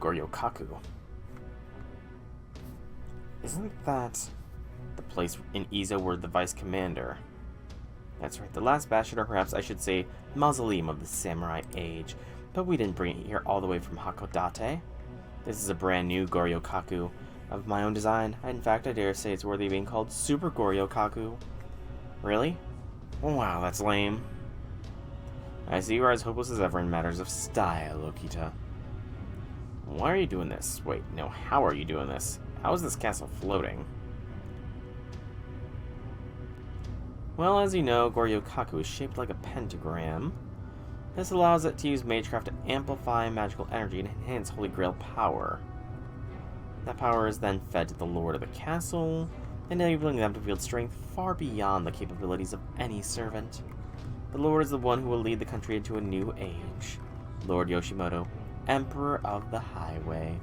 S1: Goryoukaku. Isn't that the place in Izo where the vice commander? That's right, the last bastion, or perhaps I should say mausoleum of the samurai age. But we didn't bring it here all the way from Hakodate. This is a brand new Goryoukaku of my own design. In fact, I dare say it's worthy of being called Super Goryoukaku. Really? Wow, that's lame. I see you are as hopeless as ever in matters of style, Okita. Why are you doing this? Wait, no, how are you doing this? How is this castle floating? Well, as you know, Goryoukaku is shaped like a pentagram. This allows it to use magecraft to amplify magical energy and enhance Holy Grail power. That power is then fed to the Lord of the Castle, enabling them to wield strength far beyond the capabilities of any servant. The Lord is the one who will lead the country into a new age. Lord Yoshimoto, Emperor of the Highway.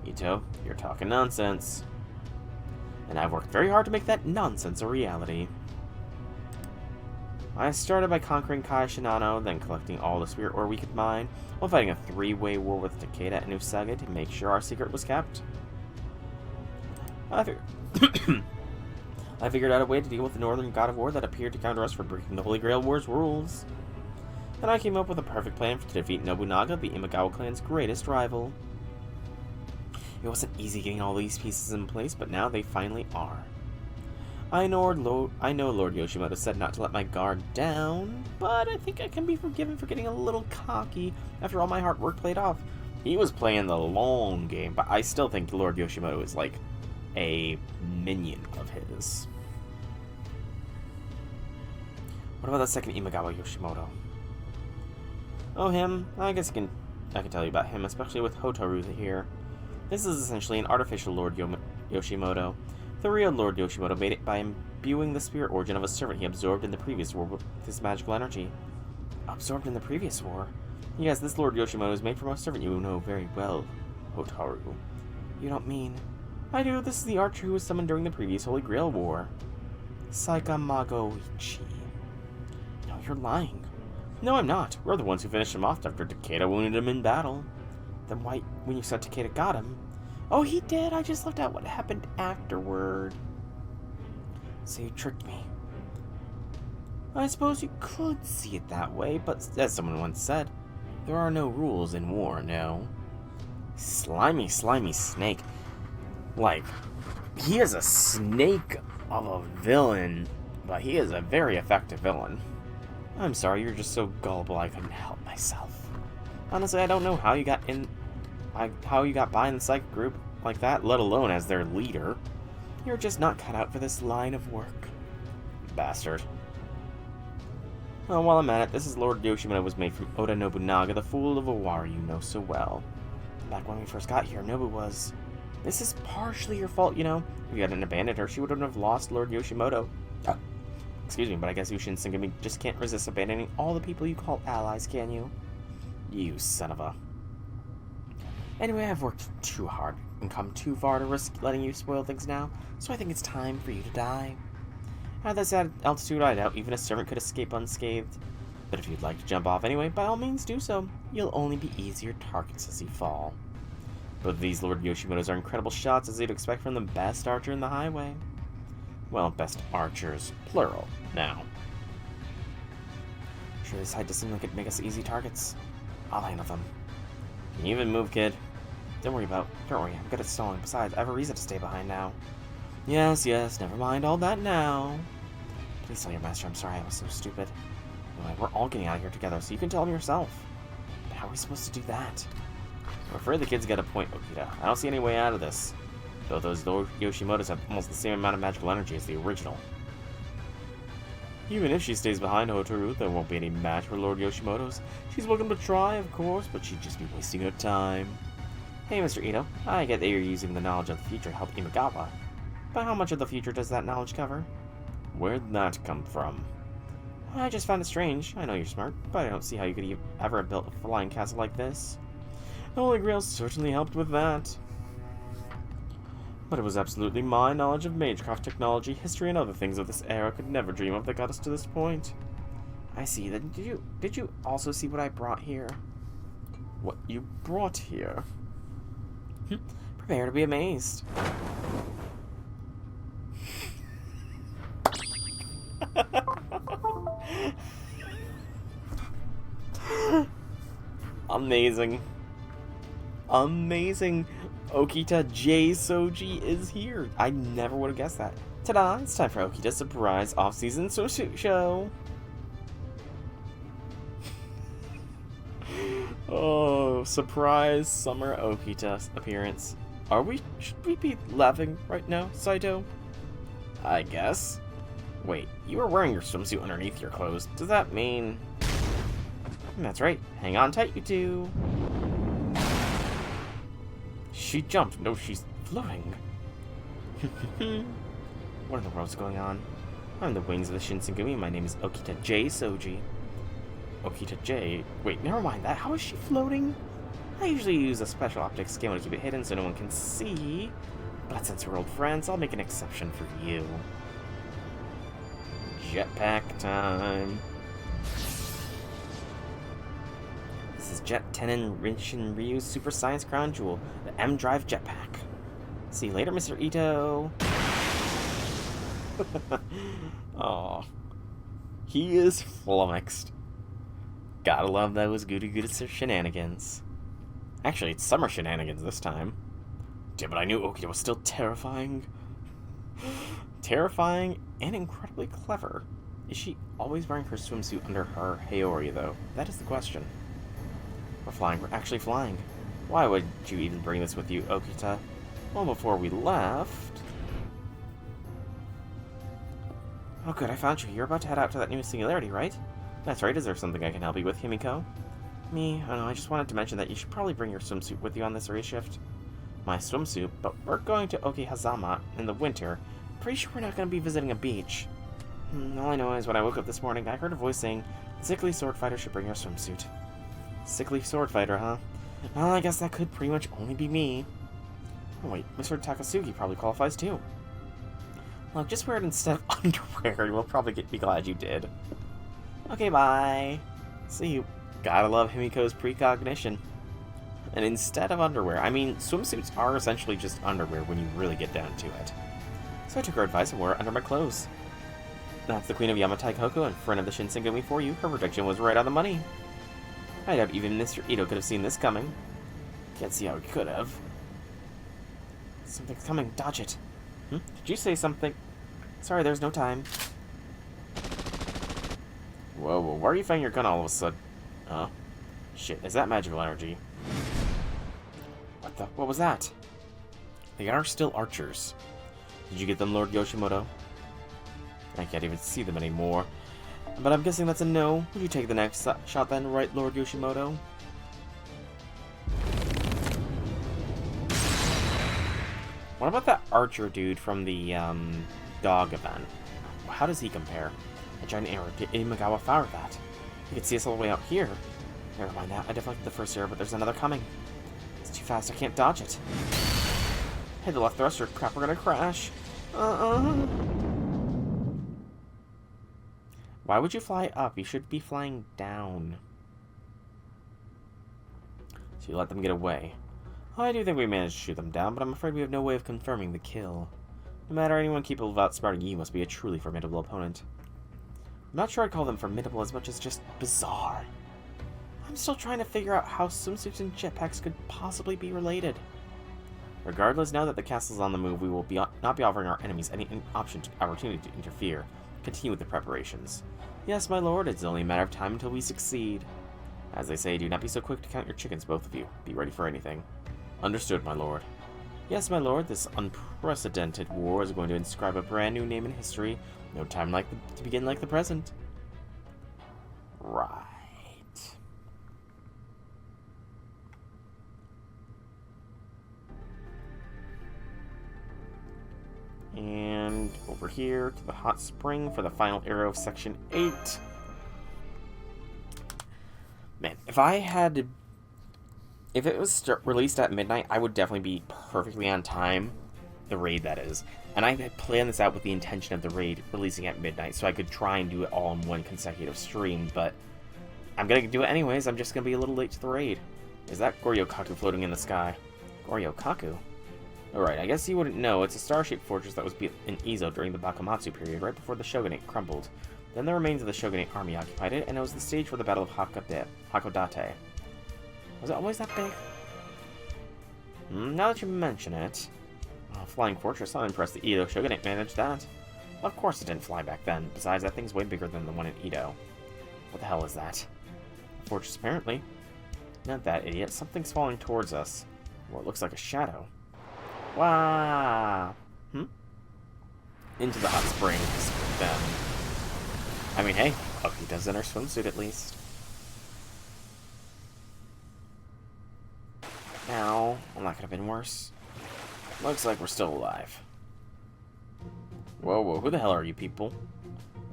S1: Ito, you're talking nonsense. And I've worked very hard to make that nonsense a reality. I started by conquering Kai Shinano, then collecting all the spirit ore we could mine, while fighting a three-way war with Takeda and Usagi to make sure our secret was kept. I figured out a way to deal with the northern god of war that appeared to counter us for breaking the Holy Grail War's rules. Then I came up with a perfect plan to defeat Nobunaga, the Imagawa clan's greatest rival. It wasn't easy getting all these pieces in place, but now they finally are. I know Lord Yoshimoto said not to let my guard down, but I think I can be forgiven for getting a little cocky after all my hard work played off. He was playing the long game, but I still think Lord Yoshimoto is like a minion of his. What about the second Imagawa Yoshimoto? Oh, him? I guess I can tell you about him, especially with Hotaru here. This is essentially an artificial Lord Yoshimoto. The real Lord Yoshimoto made it by imbuing the spirit origin of a servant he absorbed in the previous war with his magical energy. Absorbed in the previous war? Yes, this Lord Yoshimoto is made from a servant you know very well, Hotaru. You don't mean... I do, this is the archer who was summoned during the previous Holy Grail War. Saikamagoichi. No, you're lying. No, I'm not. We're the ones who finished him off after Takeda wounded him in battle. Then why, when you said Takeda got him? Oh, he did. I just left out what happened afterward. So you tricked me. I suppose you could see it that way, but as someone once said, there are no rules in war, no. Slimy, slimy snake. Like, he is a snake of a villain, but he is a very effective villain. I'm sorry, you're just so gullible I couldn't help myself. Honestly, I don't know how you got by in the psychic group like that, let alone as their leader. You're just not cut out for this line of work. Bastard. Well, while I'm at it, this is Lord Yoshimoto was made from Oda Nobunaga, the fool of Owari you know so well. Back when we first got here, Nobu was... This is partially your fault, you know. If you hadn't abandoned her, she wouldn't have lost Lord Yoshimoto. Excuse me, but I guess you Shinsengumi just can't resist abandoning all the people you call allies, can you? You son of a... Anyway, I've worked too hard and come too far to risk letting you spoil things now, so I think it's time for you to die. At this altitude, I doubt even a servant could escape unscathed. But if you'd like to jump off anyway, by all means do so. You'll only be easier targets as you fall. Both of these Lord Yoshimotos are incredible shots, as you'd expect from the best archer in the highway. Well, best archers, plural, now. Sure, this height does seem like it'd make us easy targets. I'll handle them. Can you even move, kid? Don't worry, I'm good at stalling. Besides, I have a reason to stay behind now. Yes, never mind all that now. Please tell your master I'm sorry I was so stupid. Anyway, we're all getting out of here together, so you can tell him yourself. But how are we supposed to do that? I'm afraid the kid's got a point, Okita. I don't see any way out of this. Though those Lord Yoshimoto's have almost the same amount of magical energy as the original. Even if she stays behind Hotaru, there won't be any match for Lord Yoshimoto's. She's welcome to try, of course, but she'd just be wasting her time. Hey, Mr. Ito, I get that you're using the knowledge of the future to help Imagawa. But how much of the future does that knowledge cover? Where'd that come from? I just found it strange. I know you're smart, but I don't see how you could ever have built a flying castle like this. The Holy Grail certainly helped with that. But it was absolutely my knowledge of Magecraft technology, history, and other things of this era could never dream of that got us to this point. I see. Then did you also see what I brought here? What you brought here? Prepare to be amazed. Amazing. Amazing. Okita J Soji is here. I never would have guessed that. Ta-da! It's time for Okita's surprise off-season swimsuit show. Oh, surprise summer Okita appearance. Should we be laughing right now, Saito? I guess. Wait, you were wearing your swimsuit underneath your clothes. Does that mean... That's right. Hang on tight, you two. She jumped. No, she's floating. What in the world's going on? I'm the wings of the Shinsengumi. My name is Okita J Soji. Okita J? Wait, never mind that. How is she floating? I usually use a special optics scanner to keep it hidden so no one can see. But since we're old friends, I'll make an exception for you. Jetpack time. This is Jet Tenon Rinshin Ryu's Super Science Crown Jewel, the M-Drive Jetpack. See you later, Mr. Ito. Aw. He is flummoxed. Gotta love those GudaGuda shenanigans. Actually, it's summer shenanigans this time. Damn it, I knew Okita was still terrifying. Terrifying and incredibly clever. Is she always wearing her swimsuit under her Haori, though? That is the question. We're flying. We're actually flying. Why would you even bring this with you, Okita? Well, before we left... Oh, good, I found you. You're about to head out to that new singularity, right? That's right. Is there something I can help you with, Himiko? Me? I don't know. I just wanted to mention that you should probably bring your swimsuit with you on this race shift. My swimsuit? But we're going to Okihazama in the winter. Pretty sure we're not going to be visiting a beach. All I know is when I woke up this morning, I heard a voice saying, the sickly sword fighter should bring your swimsuit. Sickly sword fighter, huh? Well, I guess that could pretty much only be me. Oh wait, Mr. Takasugi probably qualifies too. Well, just wear it instead of underwear, and we'll probably be glad you did. Okay, bye. See you. Gotta love Himiko's precognition. And instead of underwear, I mean, swimsuits are essentially just underwear when you really get down to it. So I took her advice and wore it under my clothes. That's the Queen of Yamatai Koko in front of the Shinsengumi for you. Her prediction was right on the money. I doubt even Mr. Ito could have seen this coming. Can't see how he could have. Something's coming. Dodge it. Did you say something? Sorry, there's no time. Whoa, why are you firing your gun all of a sudden? Huh? Shit, is that magical energy? What was that? They are still archers. Did you get them, Lord Yoshimoto? I can't even see them anymore. But I'm guessing that's a no. Would you take the next shot then, right, Lord Yoshimoto? What about that archer dude from the, dog event? How does he compare? A giant arrow. Did Imagawa fire that? You can see us all the way out here. Never mind that. I deflected the first arrow, but there's another coming. It's too fast. I can't dodge it. Hit the left thruster. Crap, we're gonna crash. Why would you fly up? You should be flying down. So you let them get away. I do think we managed to shoot them down, but I'm afraid we have no way of confirming the kill. No matter anyone capable of outsmarting you must be a truly formidable opponent. I'm not sure I'd call them formidable as much as just bizarre. I'm still trying to figure out how swimsuits and jetpacks could possibly be related. Regardless, now that the castle's on the move, we will not be offering our enemies any opportunity to interfere. Continue with the preparations. Yes, my lord, it's only a matter of time until we succeed. As they say, do not be so quick to count your chickens, both of you. Be ready for anything. Understood, my lord. Yes, my lord, this unprecedented war is going to inscribe a brand new name in history. No time to begin like the present. Right. And over here to the hot spring for the final arrow of Section 8. Man, if it was released at midnight, I would definitely be perfectly on time. The raid, that is. And I had planned this out with the intention of the raid releasing at midnight, so I could try and do it all in one consecutive stream, but I'm gonna do it anyways. I'm just gonna be a little late to the raid. Is that Goryoukaku floating in the sky? Goryoukaku? Alright, I guess you wouldn't know. It's a star-shaped fortress that was built in Izo during the Bakumatsu period, right before the shogunate crumbled. Then the remains of the shogunate army occupied it, and it was the stage for the Battle of Hakodate. Was it always that big? Now that you mention it... flying fortress, I'm impressed the Edo shogunate managed that. Of course it didn't fly back then. Besides, that thing's way bigger than the one in Edo. What the hell is that? A fortress, apparently. Not that, idiot. Something's falling towards us. Well, it looks like a shadow. Wow. Into the hot springs, then. I mean, hey, Uki does in her swimsuit at least. Ow. Well, that could have been worse. Looks like we're still alive. Whoa, who the hell are you people?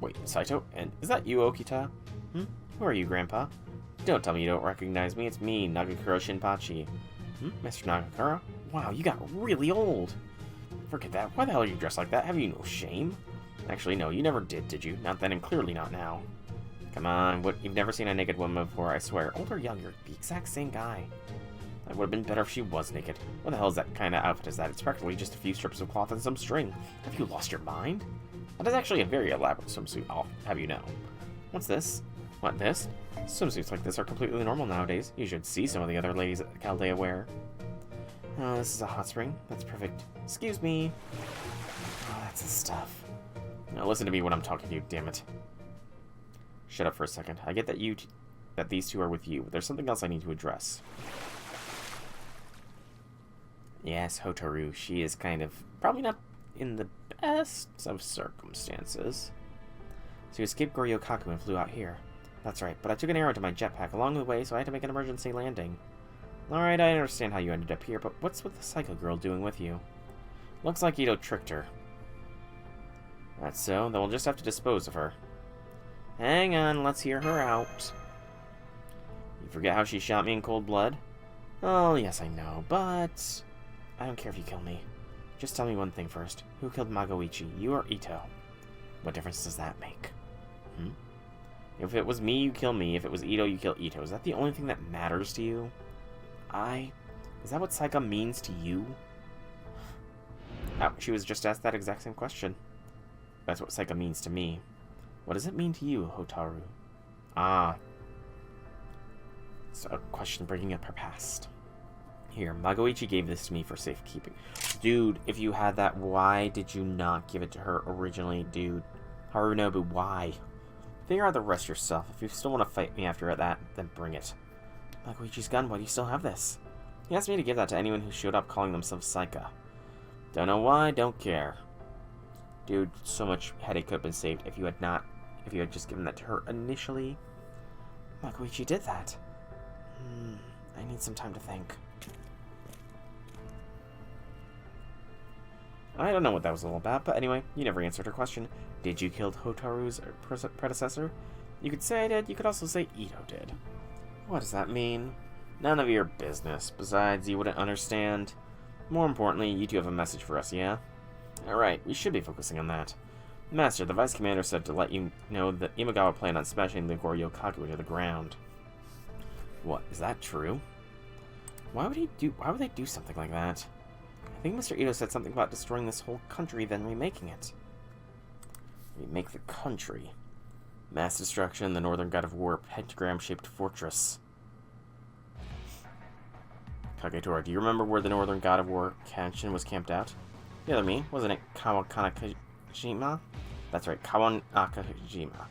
S1: Wait, Saito? And is that you, Okita? Who are you, Grandpa? Don't tell me you don't recognize me. It's me, Nagakura Shinpachi. Mr. Nagakura? Wow, you got really old. Forget that. Why the hell are you dressed like that? Have you no shame? Actually, no, you never did you? Not then and clearly not now. Come on, you've never seen a naked woman before, I swear. Old or young, you're the exact same guy. That would have been better if she was naked. What the hell is that kind of outfit is that? It's practically just a few strips of cloth and some string. Have you lost your mind? That is actually a very elaborate swimsuit, I'll have you know. What's this? What, this? Swimsuits like this are completely normal nowadays. You should see some of the other ladies at Chaldea wear. Oh, this is a hot spring. That's perfect. Excuse me. Oh, that's the stuff. Now listen to me when I'm talking to you, damn it. Shut up for a second. I get that that these two are with you, but there's something else I need to address. Yes, Hotaru. She is kind of probably not in the best of circumstances. So you escaped Goryoukaku and flew out here. That's right, but I took an arrow to my jetpack along the way, so I had to make an emergency landing. Alright, I understand how you ended up here, but what's with the psycho girl doing with you? Looks like Ito tricked her. That's so, then we'll just have to dispose of her. Hang on, let's hear her out. You forget how she shot me in cold blood? Oh, yes, I know, but... I don't care if you kill me. Just tell me one thing first. Who killed Magoichi, you or Ito? What difference does that make? If it was me, you kill me. If it was Ito, you kill Ito. Is that the only thing that matters to you? Is that what Saika means to you? Oh, she was just asked that exact same question. That's what Saika means to me. What does it mean to you, Hotaru? So a question bringing up her past. Here, Magoichi gave this to me for safekeeping. Dude, if you had that, why did you not give it to her originally, dude? Harunobu, why? Figure out the rest yourself. If you still want to fight me after that, then bring it. Magoichi's gun, why do you still have this? He asked me to give that to anyone who showed up calling themselves Saika. Don't know why, don't care. Dude, so much headache could have been saved if you had just given that to her initially. Magoichi did that. I need some time to think. I don't know what that was all about, but anyway, you never answered her question. Did you kill Hotaru's predecessor? You could say I did, you could also say Ito did. What does that mean? None of your business. Besides, you wouldn't understand. More importantly, you two have a message for us, yeah? Alright, we should be focusing on that. Master, the Vice Commander said to let you know that Imagawa planned on smashing the Goryoukaku into the ground. What, is that true? Why would they do something like that? I think Mr. Ito said something about destroying this whole country, then remaking it. Remake the country. Mass destruction, the northern god of war, pentagram-shaped fortress. Kagetora, do you remember where the Northern God of War, Kenshin, was camped out? The other me, wasn't it Kawanakajima? That's right, Kawanakajima.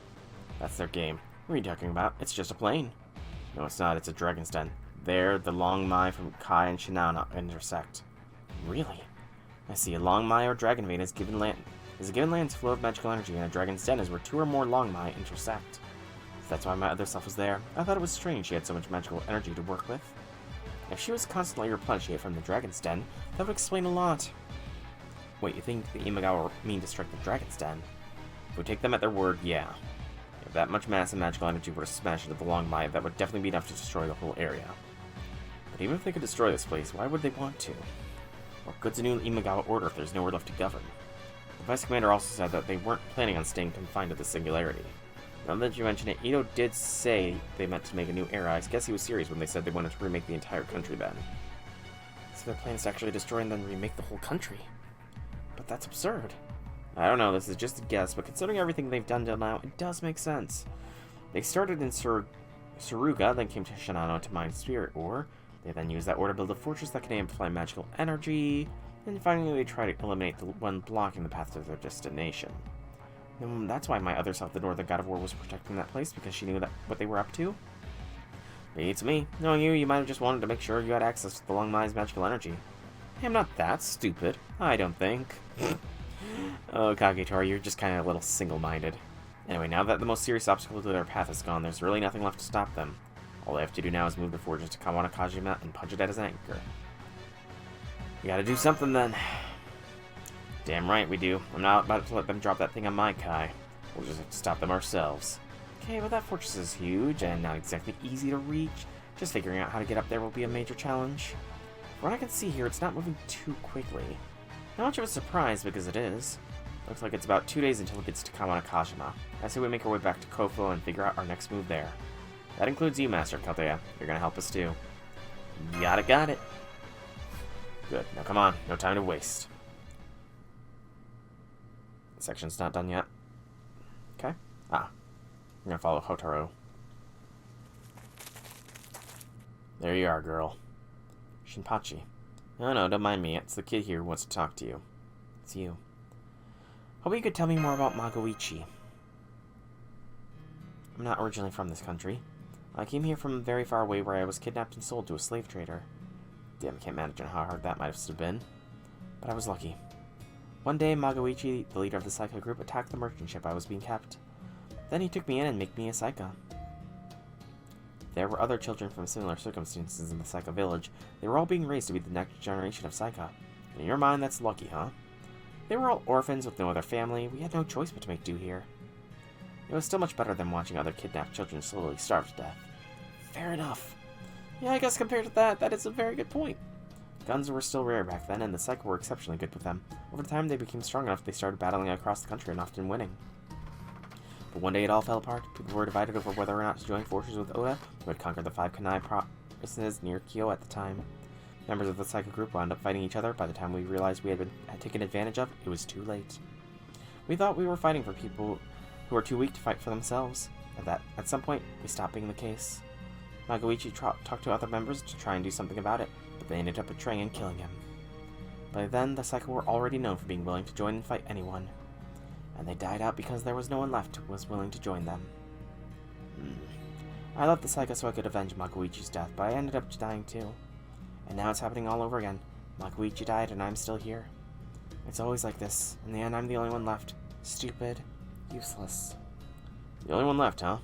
S1: That's their game. What are you talking about? It's just a plane. No, it's not. It's a dragon's den. There, the Long Mai from Kai and Shinano intersect. Really? I see. A Long Mai or Dragon Vein is a given land's flow of magical energy, and a dragon's den is where 2 or more Long Mai intersect. So that's why my other self was there. I thought it was strange she had so much magical energy to work with. If she was constantly replenishing it from the dragon's den, that would explain a lot. Wait, you think the Imagawa mean to strike the dragon's den? If we take them at their word, yeah. If that much massive magical energy were to smash into the Long Mai, that would definitely be enough to destroy the whole area. But even if they could destroy this place, why would they want to? What good's a new Imagawa order if there's nowhere left to govern? The Vice Commander also said that they weren't planning on staying confined to the singularity. Now that you mention it, Ito did say they meant to make a new era. I guess he was serious when they said they wanted to remake the entire country then. So their plan is to actually destroy and then remake the whole country. But that's absurd. I don't know, this is just a guess, but considering everything they've done till now, it does make sense. They started in Suruga, then came to Shinano to mine spirit ore. They then used that ore to build a fortress that can amplify magical energy. And finally they try to eliminate the one blocking the path to their destination. And that's why my other self, the Northern God of War, was protecting that place, because she knew that what they were up to. Beats me. Knowing you, you might have just wanted to make sure you had access to the Long Mai's magical energy. Hey, I'm not that stupid. I don't think. Oh, Kagetora, you're just kind of a little single-minded. Anyway, now that the most serious obstacle to their path is gone, there's really nothing left to stop them. All they have to do now is move the fortress to Kawanakajima and punch it at his anchor. We gotta do something then. Damn right we do. I'm not about to let them drop that thing on my Kai. We'll just have to stop them ourselves. Okay, but that fortress is huge and not exactly easy to reach. Just figuring out how to get up there will be a major challenge. From what I can see here, it's not moving too quickly. Not much of a surprise, because it is. Looks like it's about 2 days until it gets to Kawanakajima. I say we make our way back to Kofo and figure out our next move there. That includes you, Master Kagetora. You're gonna help us too. Got it. Good. Now come on. No time to waste. The section's not done yet. Okay. I'm gonna follow Hotaru. There you are, girl. Shinpachi. No, don't mind me. It's the kid here who wants to talk to you. It's you. Hope you could tell me more about Magoichi. I'm not originally from this country. I came here from very far away where I was kidnapped and sold to a slave trader. Damn, I can't imagine how hard that might have been. But I was lucky. One day, Magoichi, the leader of the Saika group, attacked the merchant ship I was being kept. Then he took me in and made me a Saika. There were other children from similar circumstances in the Saika village. They were all being raised to be the next generation of Saika. In your mind, that's lucky, huh? They were all orphans with no other family. We had no choice but to make do here. It was still much better than watching other kidnapped children slowly starve to death. Fair enough. Yeah, I guess compared to that is a very good point. Guns were still rare back then, and the Saika were exceptionally good with them. Over time, they became strong enough they started battling across the country and often winning. But one day it all fell apart. People were divided over whether or not to join forces with Oda, who had conquered the 5 Kanai provinces near Kyo at the time. Members of the Saika group wound up fighting each other. By the time we realized we had been taken advantage of, it was too late. We thought we were fighting for people who were too weak to fight for themselves, and that, at some point, we stopped being the case. Magoichi talked to other members to try and do something about it, but they ended up betraying and killing him. By then, the Saika were already known for being willing to join and fight anyone, and they died out because there was no one left who was willing to join them. I left the Saika so I could avenge Magoichi's death, but I ended up dying too. And now it's happening all over again. Magoichi died and I'm still here. It's always like this. In the end, I'm the only one left. Stupid. Useless. The only one left, huh?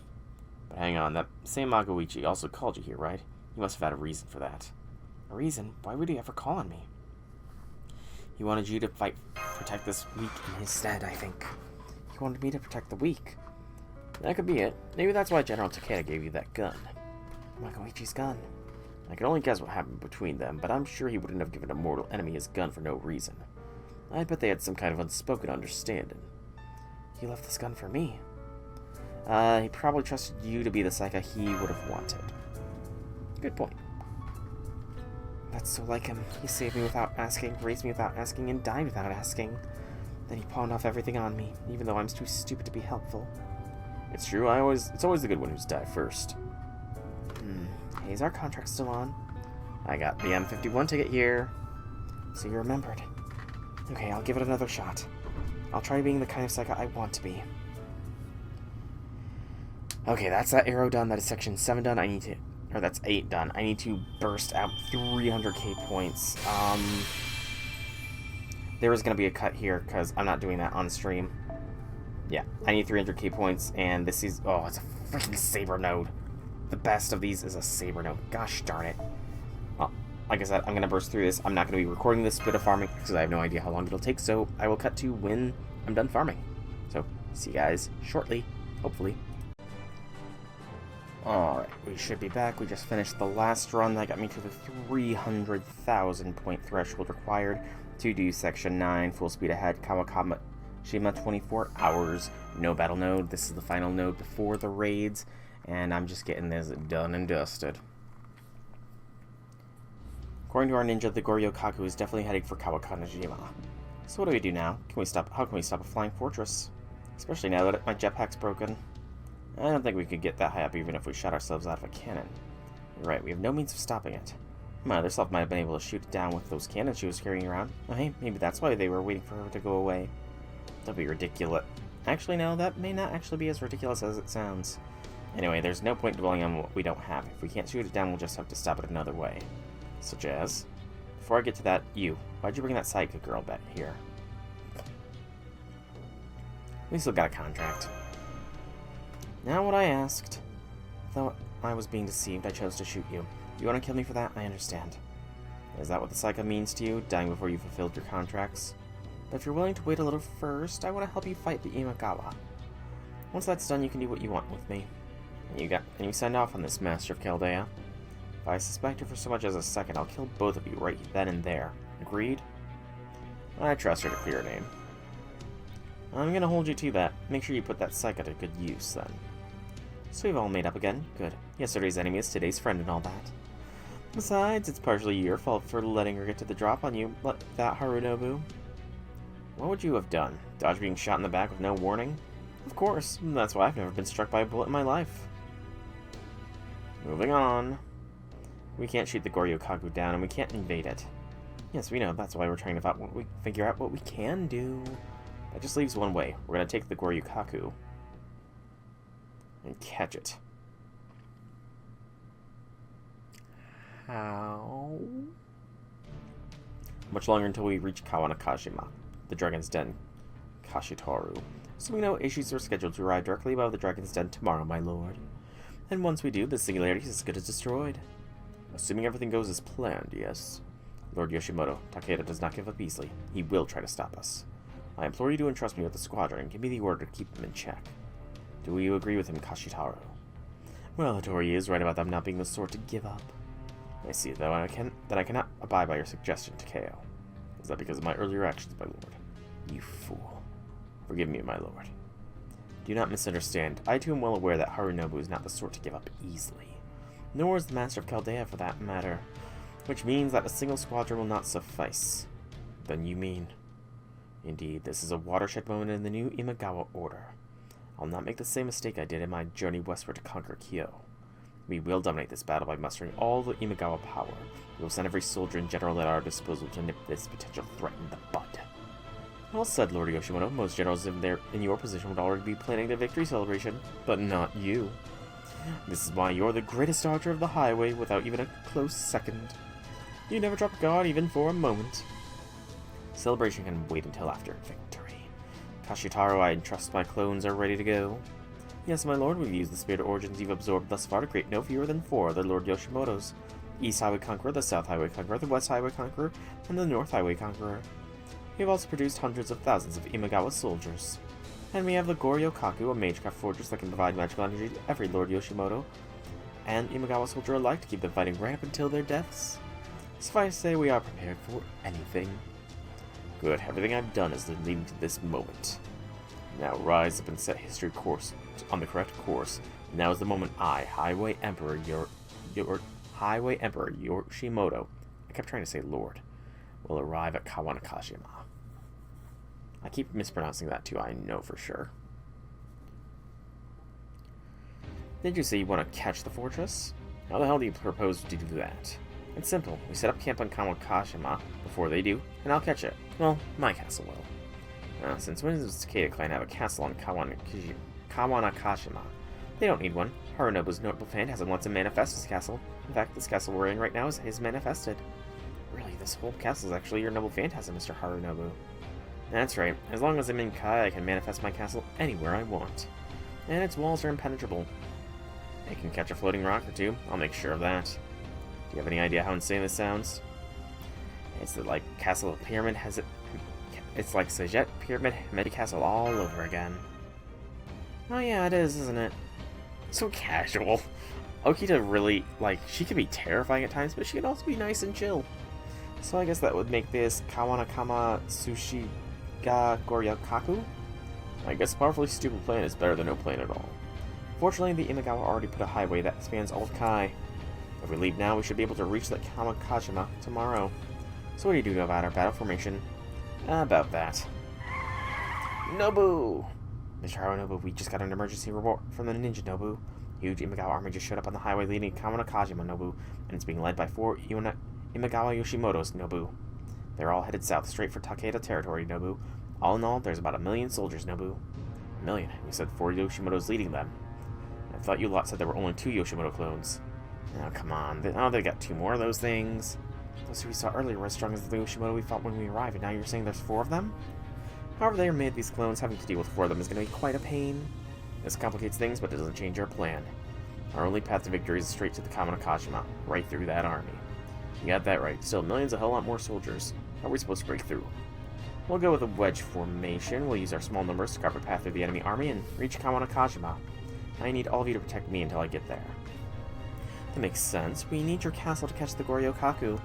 S1: But hang on, that same Magoichi also called you here, right? You must have had a reason for that. A reason? Why would he ever call on me? He wanted you to protect this weak in his stead, I think. He wanted me to protect the weak. That could be it. Maybe that's why General Takeda gave you that gun. Magoichi's gun. I can only guess what happened between them, but I'm sure he wouldn't have given a mortal enemy his gun for no reason. I bet they had some kind of unspoken understanding. He left this gun for me. He probably trusted you to be the Saika he would have wanted. Good point. That's so like him. He saved me without asking, raised me without asking, and died without asking. Then he pawned off everything on me, even though I'm too stupid to be helpful. It's true, it's always the good one who's died first. Hey, is our contract still on?
S3: I got the M51 ticket here. So you remembered. Okay, I'll give it another shot. I'll try being the kind of psycho I want to be. Okay, that's that arrow done. That is section 7 done. I need to... Or that's 8 done. I need to burst out 300k points. There is going to be a cut here, because I'm not doing that on stream. Yeah, I need 300k points, and this is... Oh, it's a freaking saber node. The best of these is a saber node. Gosh darn it. Well, like I said, I'm going to burst through this. I'm not going to be recording this bit of farming, because I have no idea how long it'll take, so I will cut to when I'm done farming. So, see you guys shortly, hopefully. Alright, we should be back. We just finished the last run. That got me to the 300,000 point threshold required to do Section 9, full speed ahead, Kawashima 24 hours, no battle node. This is the final node before the raids, and I'm just getting this done and dusted. According to our ninja, the Goryoukaku is definitely heading for Kawashima. So what do we do now? How can we stop a flying fortress? Especially now that my jetpack's broken. I don't think we could get that high up even if we shot ourselves out of a cannon. You're right, we have no means of stopping it. My other self might have been able to shoot it down with those cannons she was carrying around. Oh, hey, maybe that's why they were waiting for her to go away. That'd be ridiculous. Actually, no, that may not actually be as ridiculous as it sounds. Anyway, there's no point dwelling on what we don't have. If we can't shoot it down, we'll just have to stop it another way. Such as... Before I get to that, why'd you bring that sidekick girl back here? We still got a contract. Now what I asked. Though I was being deceived, I chose to shoot you. You want to kill me for that? I understand. Is that what the Psycho means to you? Dying before you fulfilled your contracts? But if you're willing to wait a little first, I want to help you fight the Imagawa. Once that's done, you can do what you want with me. And you signed off on this, Master of Chaldea. If I suspect her for so much as a second, I'll kill both of you right then and there. Agreed? I trust her to clear her name. I'm gonna hold you to that. Make sure you put that Psycho to good use, then. So we've all made up again. Good. Yesterday's enemy is today's friend and all that. Besides, it's partially your fault for letting her get to the drop on you, like that Harunobu. What would you have done? Dodge being shot in the back with no warning? Of course. That's why I've never been struck by a bullet in my life. Moving on. We can't shoot the Goryoukaku down, and we can't invade it. Yes, we know. That's why we're trying to figure out what we can do. That just leaves one way. We're going to take the Goryoukaku and catch it. How? Much longer until we reach Kagetora, the Dragon's Den, Kagetora. Assuming no issues are scheduled to arrive directly above the Dragon's Den tomorrow, my lord. And once we do, the singularity is as good as destroyed. Assuming everything goes as planned, yes. Lord Yoshimoto, Takeda does not give up easily. He will try to stop us. I implore you to entrust me with the squadron and give me the order to keep them in check. Do you agree with him, Kagetora? Well, Hattori is right about them not being the sort to give up. I see, though, that I cannot abide by your suggestion, Takeo. Is that because of my earlier actions, my lord? You fool. Forgive me, my lord. Do not misunderstand. I too am well aware that Harunobu is not the sort to give up easily. Nor is the Master of Chaldea, for that matter. Which means that a single squadron will not suffice. Then you mean... Indeed, this is a watershed moment in the new Imagawa order. I'll not make the same mistake I did in my journey westward to conquer Kyo. We will dominate this battle by mustering all the Imagawa power. We will send every soldier and general at our disposal to nip this potential threat in the bud. Well said, Lord Yoshimoto. Most generals in your position would already be planning the victory celebration, but not you. This is why you're the greatest archer of the highway without even a close second. You never drop guard even for a moment. Celebration can wait until after victory. Kagetora, I trust my clones are ready to go. Yes, my lord, we've used the spirit origins you've absorbed thus far to create no fewer than 4 other Lord Yoshimotos. East Highway Conqueror, the South Highway Conqueror, the West Highway Conqueror, and the North Highway Conqueror. We have also produced hundreds of thousands of Imagawa soldiers. And we have the Goryoukaku, a magecraft fortress that can provide magical energy to every Lord Yoshimoto and Imagawa soldier alike to keep them fighting right up until their deaths. Suffice to say, we are prepared for anything. Good, everything I've done is leading to this moment. Now rise up and set history course on the correct course. Now is the moment I, Highway Emperor Yoshimoto, I kept trying to say Lord, will arrive at Kagetora. I keep mispronouncing that too, I know for sure. Did you say you want to catch the fortress? How the hell do you propose to do that? It's simple. We set up camp on Kawakashima before they do, and I'll catch it. Well, my castle will. Since when does the Takeda clan have a castle on Kawanakashima? They don't need one. Harunobu's noble fan hasn't let him manifest his castle. In fact, this castle we're in right now is manifested. Really, this whole castle is actually your noble phantasm, Mr. Harunobu. That's right. As long as I'm in Kai, I can manifest my castle anywhere I want. And its walls are impenetrable. It can catch a floating rock or two. I'll make sure of that. Do you have any idea how insane this sounds? It's like Castle of Pyramid has it. It's like Sajet Pyramid Medi Castle all over again. Oh yeah, it is, isn't it? So casual. Okita really, she can be terrifying at times, but she can also be nice and chill. So I guess that would make this Kawanakama Sushiga Goryoukaku? I guess a powerfully stupid plan is better than no plan at all. Fortunately, the Imagawa already put a highway that spans all of Kai. If we leave now, we should be able to reach the Kamakajima tomorrow. So what do you do about our battle formation? About that. Nobu! Mr. Harunobu, we just got an emergency report from the ninja, Nobu. Huge Imagawa army just showed up on the highway leading to Kawanakajima, Nobu, and it's being led by 4 Imagawa Yoshimoto's, Nobu. They're all headed south, straight for Takeda territory, Nobu. All in all, there's about 1 million soldiers, Nobu. 1 million? You said 4 Yoshimoto's leading them. I thought you lot said there were only 2 Yoshimoto clones. Oh, come on. They got 2 more of those things. Those who we saw earlier were as strong as the Yoshimoto we fought when we arrived, and now you're saying there's 4 of them? However they are made, these clones, having to deal with 4 of them is going to be quite a pain. This complicates things, but it doesn't change our plan. Our only path to victory is straight to the Kawanakajima, right through that army. You got that right. Still, millions a hell lot more soldiers. How are we supposed to break through? We'll go with a wedge formation. We'll use our small numbers to cover a path through the enemy army and reach Kawanakajima. I need all of you to protect me until I get there. That makes sense. We need your castle to catch the Goryoukaku.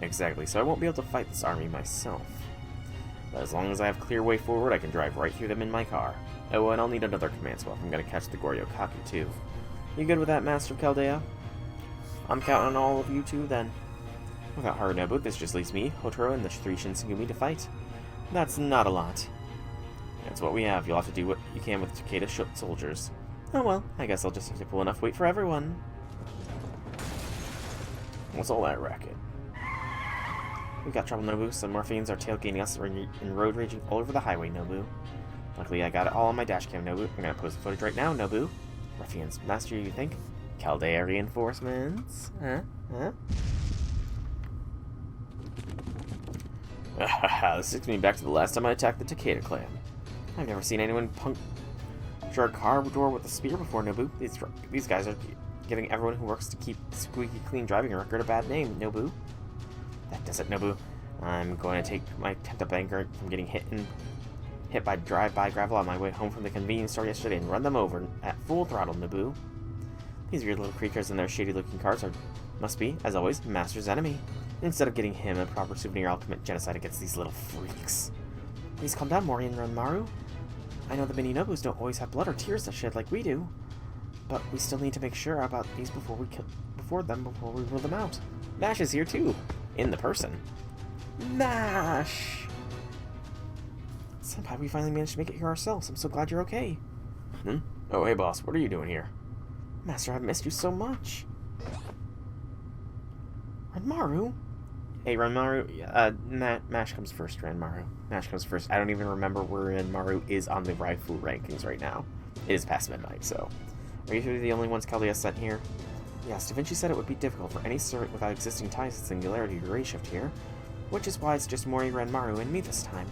S3: Exactly, so I won't be able to fight this army myself. But as long as I have clear way forward, I can drive right through them in my car. Oh, and I'll need another command spell if I'm going to catch the Goryoukaku too. You good with that, Master of Chaldea? I'm counting on all of you too, then. Without Harunobu, this just leaves me, Hotaro, and the 3 Shinsengumi to fight. That's not a lot. That's what we have. You'll have to do what you can with Takeda soldiers. Oh well, I guess I'll just have to pull enough weight for everyone. What's all that racket? We got trouble, Nobu. Some ruffians are tailgating us and road raging all over the highway, Nobu. Luckily, I got it all on my dash cam, Nobu. I'm gonna post the footage right now, Nobu. Ruffians, Master, you think? Chaldea reinforcements? Huh? This takes me back to the last time I attacked the Takeda clan. I've never seen anyone puncture a car door with a spear before, Nobu. These guys are giving everyone who works to keep squeaky clean driving record a bad name, Nobu. That does it, Nobu. I'm going to take my pent-up anger from getting hit by drive-by gravel on my way home from the convenience store yesterday and run them over at full throttle, Nobu. These weird little creatures in their shady-looking cars must be, as always, Master's enemy. Instead of getting him a proper souvenir, I'll commit genocide against these little freaks. Please calm down, Mori and Ranmaru. I know the mini Nobus don't always have blood or tears to shed like we do, but we still need to make sure about these before we rule them out. Mash is here too, in the person. Mash! Senpai, we finally managed to make it here ourselves. I'm so glad you're okay.
S2: Oh, hey boss, what are you doing here?
S3: Master, I've missed you so much. Ranmaru? Hey, Ranmaru, Mash comes first, Ranmaru. Mash comes first. I don't even remember where Ranmaru is on the Raifu rankings right now. It is past midnight, so. Are you three the only ones Chaldea sent here? Yes, Da Vinci said it would be difficult for any servant without existing ties to Singularity to reshift here, which is why it's just Mori, Ranmaru, and me this time.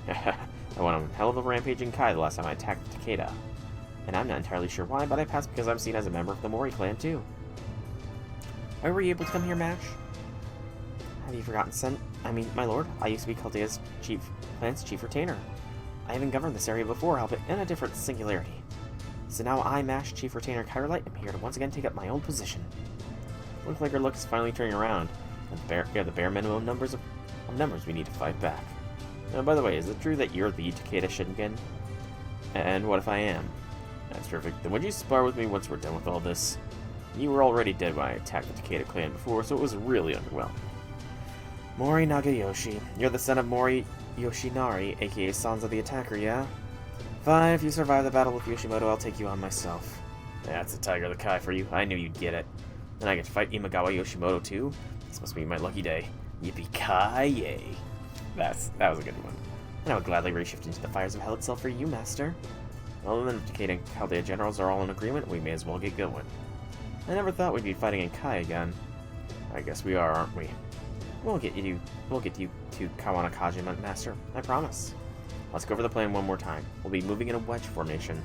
S2: I went on a hell of a rampage in Kai the last time I attacked Takeda.
S3: And I'm not entirely sure why, but I passed because I'm seen as a member of the Mori clan, too. Why were you able to come here, Mash? Have you forgotten, my lord? I used to be Chaldea's clan's chief retainer. I even governed this area before, albeit in a different singularity. So now I, Mash, chief retainer Kyrolite, am here to once again take up my old position. Looks like our luck is finally turning around. And the bare minimum numbers we need to fight back. Now, by the way, is it true that you're the Takeda Shingen? And what if I am? That's perfect. Then would you spar with me once we're done with all this? You were already dead when I attacked the Takeda clan before, so it was really underwhelming. Mori Nagayoshi. You're the son of Mori Yoshinari, aka Sansa the Attacker, yeah? Fine, if you survive the battle with Yoshimoto, I'll take you on myself. That's a Tiger of the Kai for you. I knew you'd get it. Then I get to fight Imagawa Yoshimoto too.
S1: This must be my lucky day. Yippee-ki-yay. That was a good one. And I would gladly reshift into the fires of hell itself for you, Master. Well, then, if Decade and Chaldea generals are all in agreement, we may as well get going. I never thought we'd be fighting in Kai again. I guess we are, aren't we? We'll get you to Kawanakajima, Master. I promise. Let's go over the plan one more time. We'll be moving in a wedge formation.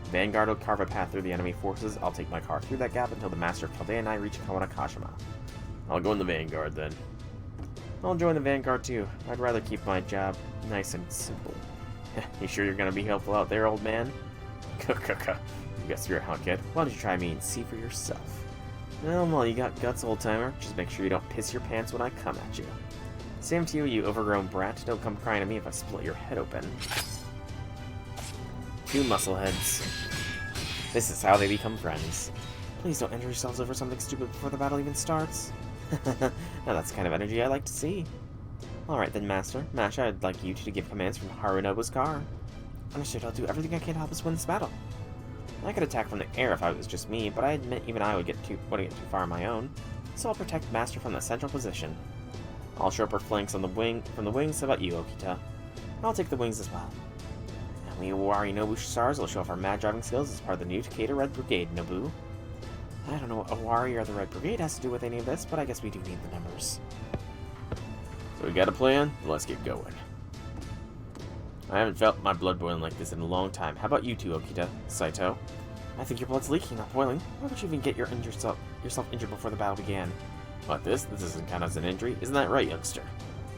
S1: Vanguard will carve a path through the enemy forces. I'll take my car through that gap until the Master of Chaldea and I reach Kawanakajima.
S2: I'll go in the Vanguard then.
S1: I'll join the Vanguard too. I'd rather keep my job nice and simple. You sure you're gonna be helpful out there, old man? You got spirit, huh, kid? Why don't you try me and see for yourself? Well, you got guts, old-timer. Just make sure you don't piss your pants when I come at you. Same to you, you overgrown brat. Don't come crying at me if I split your head open. Two muscleheads. This is how they become friends. Please don't injure yourselves over something stupid before the battle even starts. Now that's the kind of energy I like to see. Alright then, Master. Masha, I'd like you two to give commands from Harunobu's car. Understood, I'll do everything I can to help us win this battle. I could attack from the air if it was just me, but I admit even I wouldn't get too far on my own. So I'll protect Master from the central position. I'll show up our flanks on the from the wings. How about you, Okita? I'll take the wings as well. And we Owari Nobu Stars will show off our mad driving skills as part of the new Takeda Red Brigade, Nobu. I don't know what Owari or the Red Brigade has to do with any of this, but I guess we do need the numbers.
S2: So we got a plan? Let's get going. I haven't felt my blood boiling like this in a long time. How about you two, Okita? Saito?
S1: I think your blood's leaking, not boiling. Why would you even get yourself injured before the battle began?
S2: What, this? This doesn't count as an injury. Isn't that right, youngster?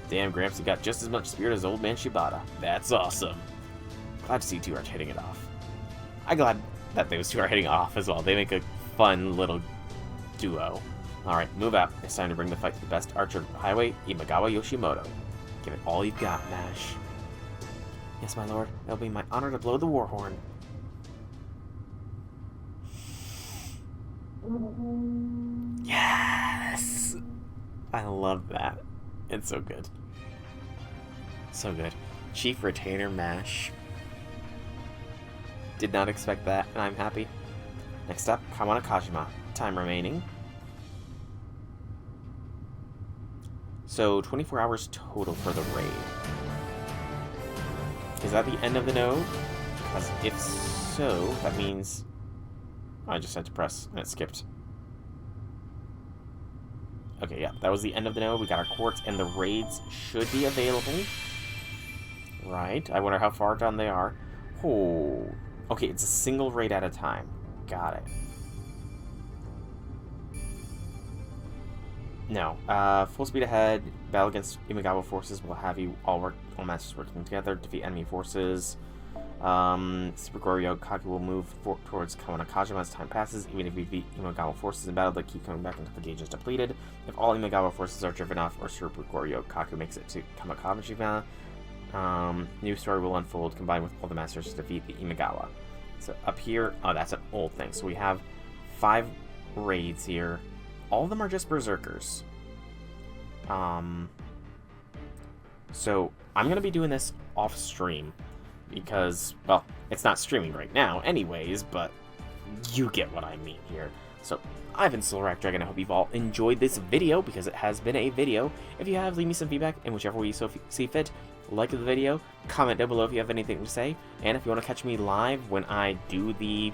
S2: Damn, Gramps, you got just as much spirit as old man Shibata. That's awesome.
S1: Glad to see you two are hitting it off. I'm glad that those two are hitting off as well. They make a fun little duo. Alright, move out. It's time to bring the fight to the best archer of the highway, Imagawa Yoshimoto. Give it all you've got, Mash. Yes, my lord. It'll be my honor to blow the war horn. Yes! I love that. It's so good. So good. Chief Retainer Mash. Did not expect that, and I'm happy. Next up, Kawanakajima. Time remaining. So, 24 hours total for the raid. Is that the end of the node? Because if so, that means... I just had to press, and it skipped. Okay, yeah, that was the end of the node. We got our quartz, and the raids should be available. Right. I wonder how far done they are. Oh. Okay, it's a single raid at a time. Got it. No. Full speed ahead. Battle against Imagawa forces will have you all masters working together. Defeat enemy forces. Super Goryoukaku will move towards Kawanakajima as time passes. Even if we beat Imagawa forces in battle, they keep coming back until the gauge is depleted. If all Imagawa forces are driven off, or Super Goryoukaku makes it to Kawanakajima, new story will unfold, combined with all the masters to defeat the Imagawa. So up here, oh, that's an old thing. So we have 5 raids here. All of them are just berserkers. So I'm gonna be doing this off stream because, well, it's not streaming right now anyways, but you get what I mean here. So I've been Silverak Dragon. I hope you've all enjoyed this video, because it has been a video. If you have, leave me some feedback in whichever way you see fit. Like the video, comment down below if you have anything to say, and if you want to catch me live when I do the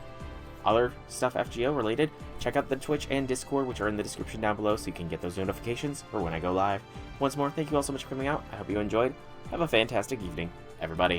S1: other stuff FGO related, check out the Twitch and Discord, which are in the description down below, so you can get those notifications for when I go live. Once more, thank you all so much for coming out. I hope you enjoyed. Have a fantastic evening, everybody.